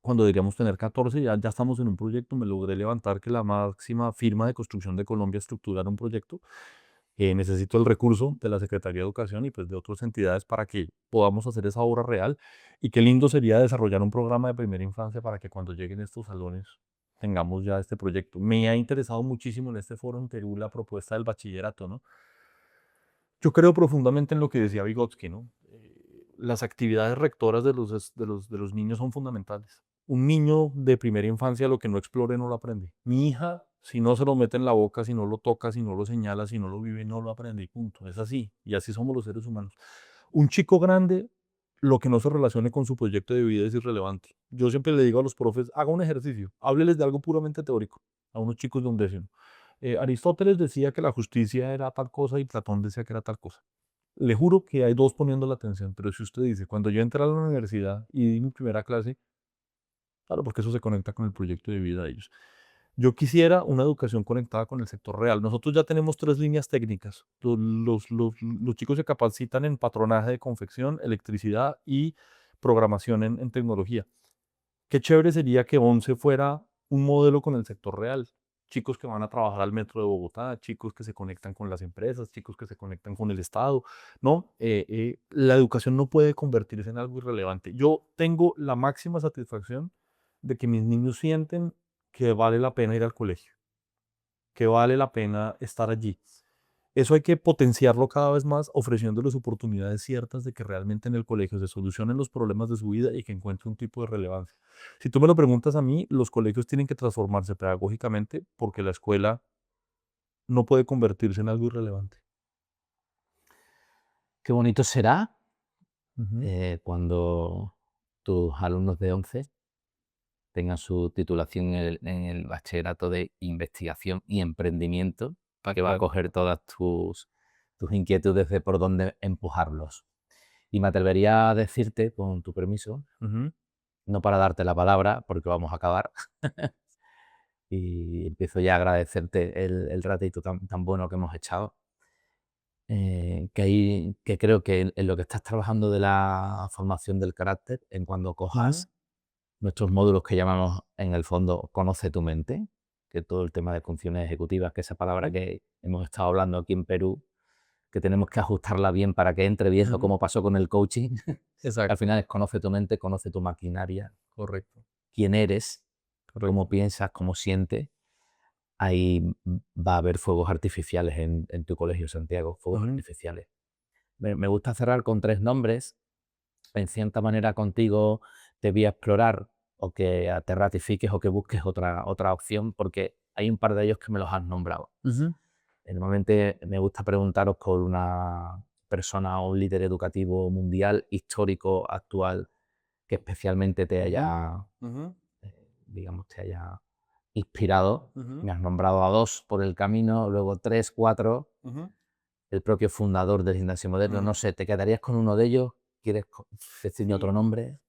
cuando deberíamos tener 14. Ya estamos en un proyecto. Me logré levantar que la máxima firma de construcción de Colombia estructurara un proyecto. Necesito el recurso de la Secretaría de Educación y pues de otras entidades para que podamos hacer esa obra real. Y qué lindo sería desarrollar un programa de primera infancia para que cuando lleguen estos salones tengamos ya este proyecto. Me ha interesado muchísimo en este foro en Perú la propuesta del bachillerato, ¿no? Yo creo profundamente en lo que decía Vygotsky, ¿no? Las actividades rectoras de los niños son fundamentales. Un niño de primera infancia lo que no explore no lo aprende. Mi hija, si no se lo mete en la boca, si no lo toca, si no lo señala, si no lo vive, no lo aprende y punto. Es así. Y así somos los seres humanos. Un chico grande, lo que no se relacione con su proyecto de vida es irrelevante. Yo siempre le digo a los profes, haga un ejercicio, hábleles de algo puramente teórico a unos chicos de un décimo. Aristóteles decía que la justicia era tal cosa y Platón decía que era tal cosa. Le juro que hay dos poniendo la atención, pero si usted dice, cuando yo entré a la universidad y di mi primera clase, Claro, porque eso se conecta con el proyecto de vida de ellos. Yo quisiera una educación conectada con el sector real. Nosotros ya tenemos 3 líneas técnicas. Los chicos se capacitan en patronaje de confección, electricidad y programación en tecnología. Qué chévere sería que 11 fuera un modelo con el sector real. Chicos que van a trabajar al metro de Bogotá, chicos que se conectan con las empresas, chicos que se conectan con el Estado, ¿no? La educación no puede convertirse en algo irrelevante. Yo tengo la máxima satisfacción de que mis niños sienten que vale la pena ir al colegio, que vale la pena estar allí. Eso hay que potenciarlo cada vez más, ofreciéndoles oportunidades ciertas de que realmente en el colegio se solucionen los problemas de su vida y que encuentre un tipo de relevancia. Si tú me lo preguntas a mí, los colegios tienen que transformarse pedagógicamente porque la escuela no puede convertirse en algo irrelevante. Qué bonito será Ujú, cuando tus alumnos de 11 tengan su titulación en el bachillerato de investigación y emprendimiento, tal que va a cual. coger todas tus inquietudes de por dónde empujarlos. Y me atrevería a decirte, con tu permiso, Ujú, no para darte la palabra, porque vamos a acabar, y empiezo ya a agradecerte el ratito tan bueno que hemos echado, que creo que en lo que estás trabajando de la formación del carácter, en cuando ujú, cojas nuestros módulos que llamamos en el fondo Conoce tu mente, que todo el tema de funciones ejecutivas, que esa palabra que hemos estado hablando aquí en Perú, que tenemos que ajustarla bien para que entre bien, o ujú. como pasó con el coaching, al Exacto, final es conoce tu mente, conoce tu maquinaria, correcto, quién eres, cómo correcto. piensas, cómo sientes. Ahí va a haber fuegos artificiales en tu colegio, Santiago, fuegos Ujú, artificiales. Me gusta cerrar con 3 nombres. En cierta manera contigo te voy a explorar o que te ratifiques o que busques otra opción, porque hay un par de ellos que me los has nombrado. ujú, Normalmente me gusta preguntaros por una persona o un líder educativo mundial, histórico, actual, que especialmente te ujú, haya, ujú, digamos, te haya inspirado. ujú, Me has nombrado a 2 por el camino, luego 3, 4, ujú. el propio fundador del gimnasio moderno. No sé, ¿te quedarías con uno de ellos? ¿Quieres decirme otro Sí, nombre?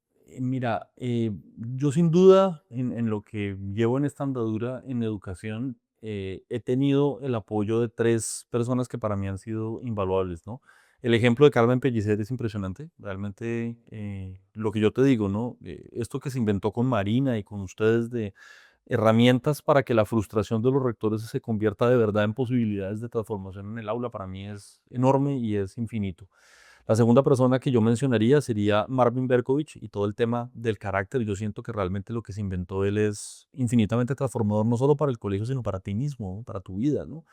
mira, yo sin duda en lo que llevo en esta andadura en educación, he tenido el apoyo de 3 personas que para mí han sido invaluables, ¿no? El ejemplo de Carmen Pellicer es impresionante, realmente lo que yo te digo, ¿no? Esto que se inventó con Marina y con ustedes de herramientas para que la frustración de los rectores se convierta de verdad en posibilidades de transformación en el aula, para mí es enorme y es infinito. La segunda persona que yo mencionaría sería Marvin Berkovich y todo el tema del carácter. Yo siento que realmente lo que se inventó él es infinitamente transformador, no solo para el colegio, sino para ti mismo, ¿no? Para tu vida, ¿no?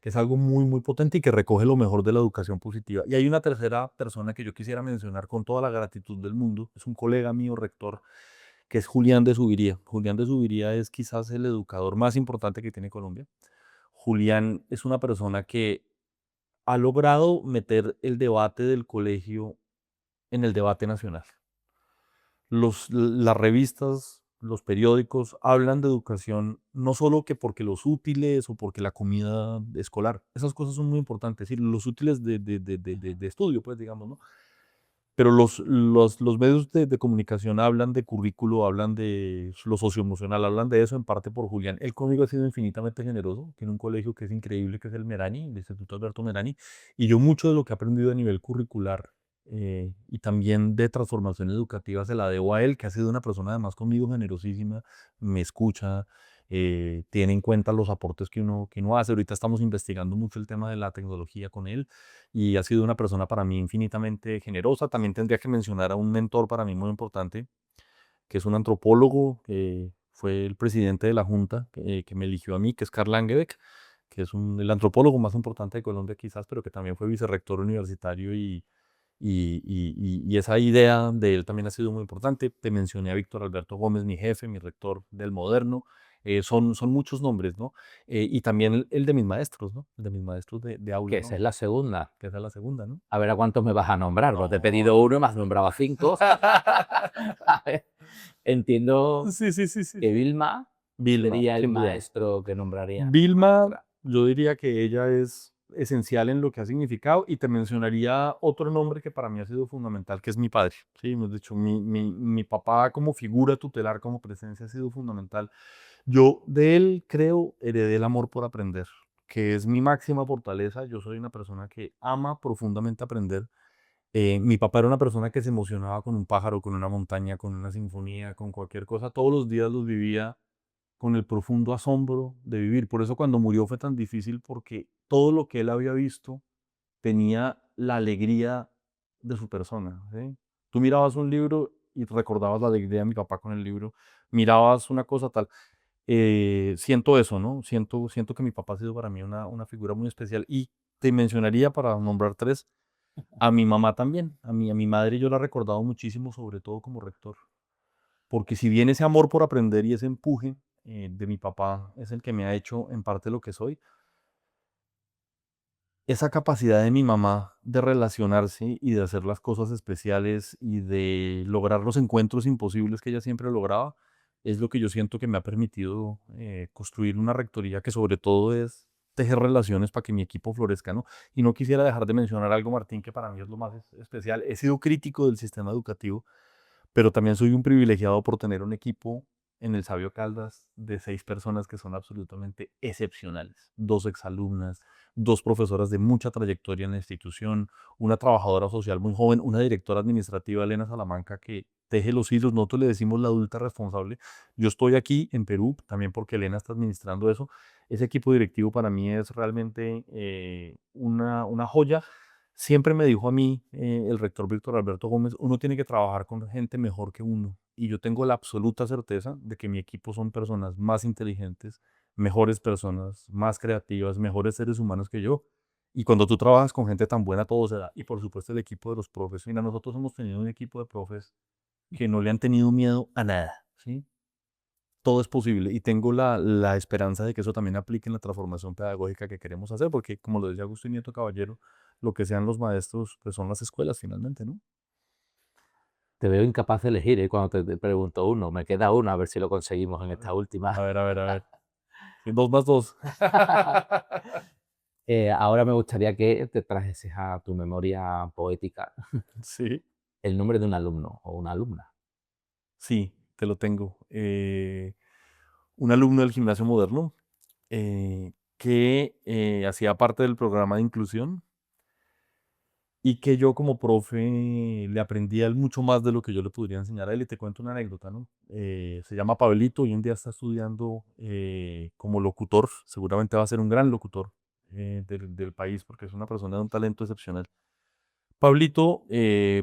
Que es algo muy, muy potente y que recoge lo mejor de la educación positiva. Y hay una tercera persona que yo quisiera mencionar con toda la gratitud del mundo. Es un colega mío, rector, que es Julián de Subiría. Julián de Subiría es quizás el educador más importante que tiene Colombia. Julián es una persona que ha logrado meter el debate del colegio en el debate nacional. Las revistas, los periódicos hablan de educación no solo que porque los útiles o porque la comida escolar, esas cosas son muy importantes, sí, los útiles de estudio, pues digamos, ¿no? Pero los medios de comunicación hablan de currículo, hablan de lo socioemocional, hablan de eso en parte por Julián. Él conmigo ha sido infinitamente generoso, tiene un colegio que es increíble, que es el Merani, el Instituto Alberto Merani, y yo mucho de lo que he aprendido a nivel curricular y también de transformación educativa se la debo a él, que ha sido una persona además conmigo generosísima, me escucha, tiene en cuenta los aportes que uno hace. Ahorita estamos investigando mucho el tema de la tecnología con él y ha sido una persona para mí infinitamente generosa. También tendría que mencionar a un mentor para mí muy importante, que es un antropólogo, que fue el presidente de la junta que me eligió a mí, que es Karl Langebeck, que es el antropólogo más importante de Colombia quizás, pero que también fue vicerrector universitario y esa idea de él también ha sido muy importante. Te mencioné a Víctor Alberto Gómez, mi jefe, mi rector del Moderno. Son muchos nombres, ¿no? Y también el de mis maestros, ¿no? El de mis maestros de aula, Que esa ¿no? es la segunda. Que esa es la segunda, ¿no? A ver a cuántos me vas a nombrar, porque te he No, pedido no. uno y me has nombrado a 5. A ver, entiendo Sí, sí, sí, sí, que sí. Vilma Vilma, sería el sin duda. maestro que nombraría. Vilma, yo diría que ella es esencial en lo que ha significado, y te mencionaría otro nombre que para mí ha sido fundamental, que es mi padre. Sí, hemos dicho, mi papá como figura tutelar, como presencia, ha sido fundamental. Yo de él creo heredé el amor por aprender, que es mi máxima fortaleza. Yo soy una persona que ama profundamente aprender. Mi papá era una persona que se emocionaba con un pájaro, con una montaña, con una sinfonía, con cualquier cosa. Todos los días los vivía con el profundo asombro de vivir. Por eso cuando murió fue tan difícil, porque todo lo que él había visto tenía la alegría de su persona, ¿sí? Tú mirabas un libro y recordabas la alegría de mi papá con el libro, mirabas una cosa tal. Siento eso, ¿no? Siento que mi papá ha sido para mí una figura muy especial. Y te mencionaría, para nombrar tres, a mi mamá también. A mi madre yo la he recordado muchísimo, sobre todo como rector. Porque si bien ese amor por aprender y ese empuje de mi papá es el que me ha hecho en parte lo que soy, esa capacidad de mi mamá de relacionarse y de hacer las cosas especiales y de lograr los encuentros imposibles que ella siempre lograba, es lo que yo siento que me ha permitido construir una rectoría que sobre todo es tejer relaciones para que mi equipo florezca, ¿no? Y no quisiera dejar de mencionar algo, Martín, que para mí es lo más especial. He sido crítico del sistema educativo, pero también soy un privilegiado por tener un equipo en el Sabio Caldas de 6 personas que son absolutamente excepcionales. 2 exalumnas, 2 profesoras de mucha trayectoria en la institución, una trabajadora social muy joven, una directora administrativa, Elena Salamanca, que teje los hilos. Nosotros le decimos la adulta responsable. Yo estoy aquí en Perú también porque Elena está administrando eso. Ese equipo directivo para mí es realmente una joya. Siempre me dijo a mí el rector Víctor Alberto Gómez: uno tiene que trabajar con gente mejor que uno. Y yo tengo la absoluta certeza de que mi equipo son personas más inteligentes, mejores personas, más creativas, mejores seres humanos que yo. Y cuando tú trabajas con gente tan buena, todo se da. Y por supuesto el equipo de los profes. Mira, nosotros hemos tenido un equipo de profes que no le han tenido miedo a nada, ¿sí? Todo es posible, y tengo la esperanza de que eso también aplique en la transformación pedagógica que queremos hacer, porque como lo decía Agustín Nieto Caballero, lo que sean los maestros, pues son las escuelas finalmente, ¿no? Te veo incapaz de elegir, ¿eh? Cuando te pregunto uno, me queda uno, a ver si lo conseguimos en esta última. A ver, a ver, a ver. Sí, 2 más 2. Ahora me gustaría que te trajeses a tu memoria poética Sí, el nombre de un alumno o una alumna. sí, te lo tengo. Un alumno del gimnasio moderno que hacía parte del programa de inclusión, y que yo como profe le aprendí a él mucho más de lo que yo le podría enseñar a él. Y te cuento una anécdota, ¿no? Se llama Pablito, hoy en día está estudiando como locutor. Seguramente va a ser un gran locutor del país, porque es una persona de un talento excepcional. Pablito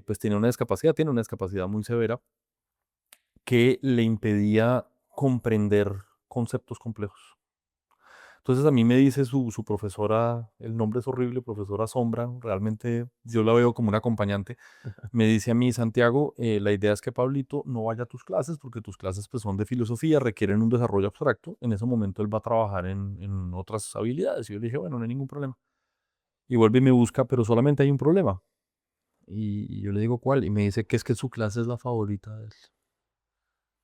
pues tiene una discapacidad muy severa que le impedía comprender conceptos complejos. Entonces a mí me dice su profesora, el nombre es horrible, profesora Sombra, realmente yo la veo como una acompañante. Me dice a mí: Santiago, la idea es que Pablito no vaya a tus clases, porque tus clases pues, son de filosofía, requieren un desarrollo abstracto. En ese momento él va a trabajar en otras habilidades. Y yo le dije: bueno, no hay ningún problema. Y vuelve y me busca, pero solamente hay un problema. Y yo le digo: ¿cuál? Y me dice que es que su clase es la favorita de él.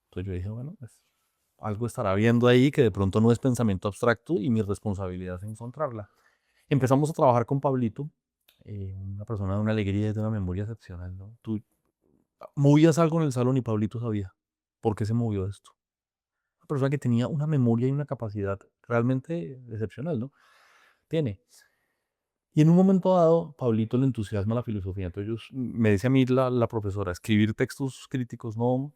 Entonces yo dije: bueno, pues algo estará viendo ahí que de pronto no es pensamiento abstracto, y mi responsabilidad es encontrarla. Empezamos a trabajar con Pablito, una persona de una alegría y de una memoria excepcional, ¿no? Tú movías algo en el salón y Pablito sabía por qué se movió esto. Una persona que tenía una memoria y una capacidad realmente excepcional, ¿no? Tiene. Y en un momento dado, Pablito le entusiasma la filosofía. Entonces me dice a mí la profesora: escribir textos críticos, no.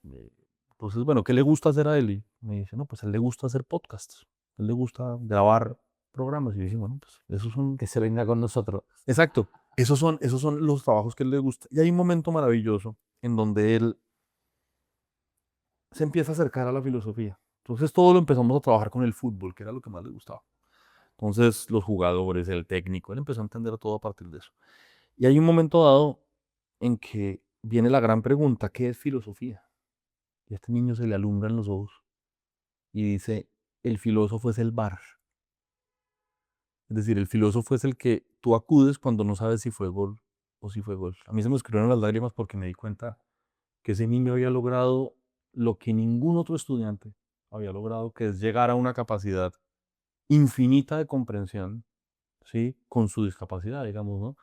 Entonces, bueno, ¿qué le gusta hacer a él? Y me dice: no, pues a él le gusta hacer podcasts. A él le gusta grabar programas. Y yo dije: bueno, pues esos son... Que se venga con nosotros. Exacto. Esos son los trabajos que a él le gusta. Y hay un momento maravilloso en donde él se empieza a acercar a la filosofía. Entonces todo lo empezamos a trabajar con el fútbol, que era lo que más le gustaba. Entonces los jugadores, el técnico, él empezó a entender todo a partir de eso. Y hay un momento dado en que viene la gran pregunta: ¿qué es filosofía? Y a este niño se le alumbran los ojos y dice: el filósofo es el bar. Es decir, el filósofo es el que tú acudes cuando no sabes si fue gol o si fue gol. A mí se me escurrieron las lágrimas porque me di cuenta que ese niño había logrado lo que ningún otro estudiante había logrado, que es llegar a una capacidad infinita de comprensión ¿sí? Con su discapacidad, digamos, ¿no?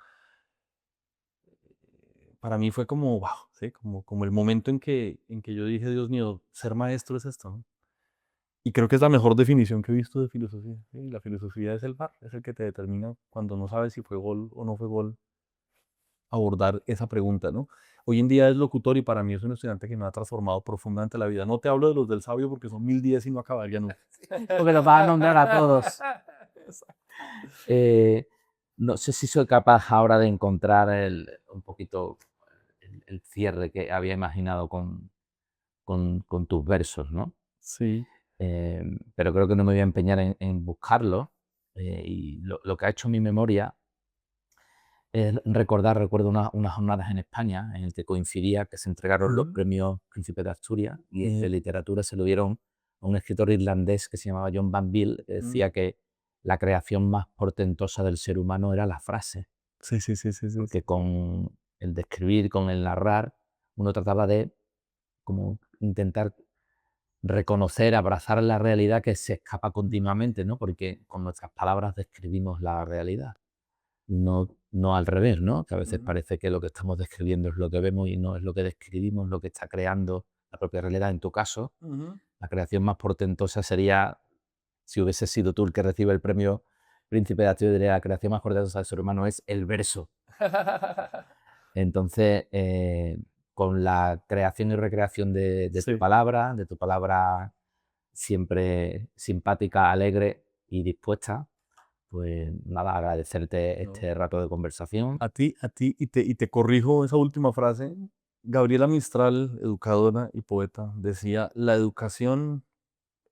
Para mí fue como, wow, ¿sí? Como el momento en que yo dije, Dios mío, ser maestro es esto, ¿no? Y creo que es la mejor definición que he visto de filosofía, ¿sí? La filosofía es el VAR, es el que te determina cuando no sabes si fue gol o no fue gol, abordar esa pregunta, ¿no? Hoy en día es locutor y para mí es un estudiante que me ha transformado profundamente la vida. No te hablo de los del sabio porque son 1010 y no acabaría nunca. Porque los vas a nombrar a todos. Eh, no sé si soy capaz ahora de encontrar un poquito el cierre que había imaginado con tus versos, ¿no? Sí. Pero creo que no me voy a empeñar en buscarlo. Y lo que ha hecho mi memoria es recuerdo unas jornadas en España en el que coincidía que se entregaron los premios Príncipe de Asturias y de literatura se lo dieron a un escritor irlandés que se llamaba John Banville, que decía que la creación más portentosa del ser humano era la frase, Sí, sí, sí, sí, sí. porque con el describir, con el narrar, uno trataba de como intentar reconocer, abrazar la realidad que se escapa continuamente, ¿no? Porque con nuestras palabras describimos la realidad, no al revés, ¿no? Que a veces parece que lo que estamos describiendo es lo que vemos y no es lo que describimos, lo que está creando la propia realidad. En tu caso, la creación más portentosa sería, si hubiese sido tú el que recibe el premio Príncipe de Asturias, diría, la creación más portentosa del ser humano es el verso. Entonces, con la creación y recreación de Sí. tu palabra siempre simpática, alegre y dispuesta, pues nada, agradecerte No. este rato de conversación. A ti, y te corrijo esa última frase. Gabriela Mistral, educadora y poeta, decía, la educación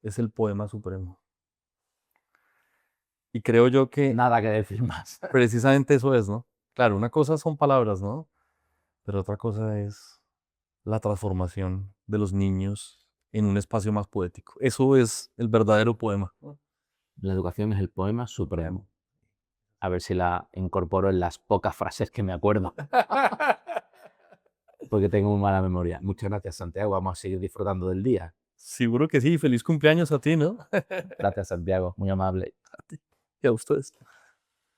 es el poema supremo. Y creo yo que Nada que decir más. precisamente eso es, ¿no? Claro, una cosa son palabras, ¿no? Pero otra cosa es la transformación de los niños en un espacio más poético. Eso es el verdadero poema. La educación es el poema supremo. A ver si la incorporo en las pocas frases que me acuerdo, porque tengo muy mala memoria. Muchas gracias, Santiago. Vamos a seguir disfrutando del día. Seguro que sí. Feliz cumpleaños a ti, ¿no? Gracias, Santiago. Muy amable. Y a ustedes.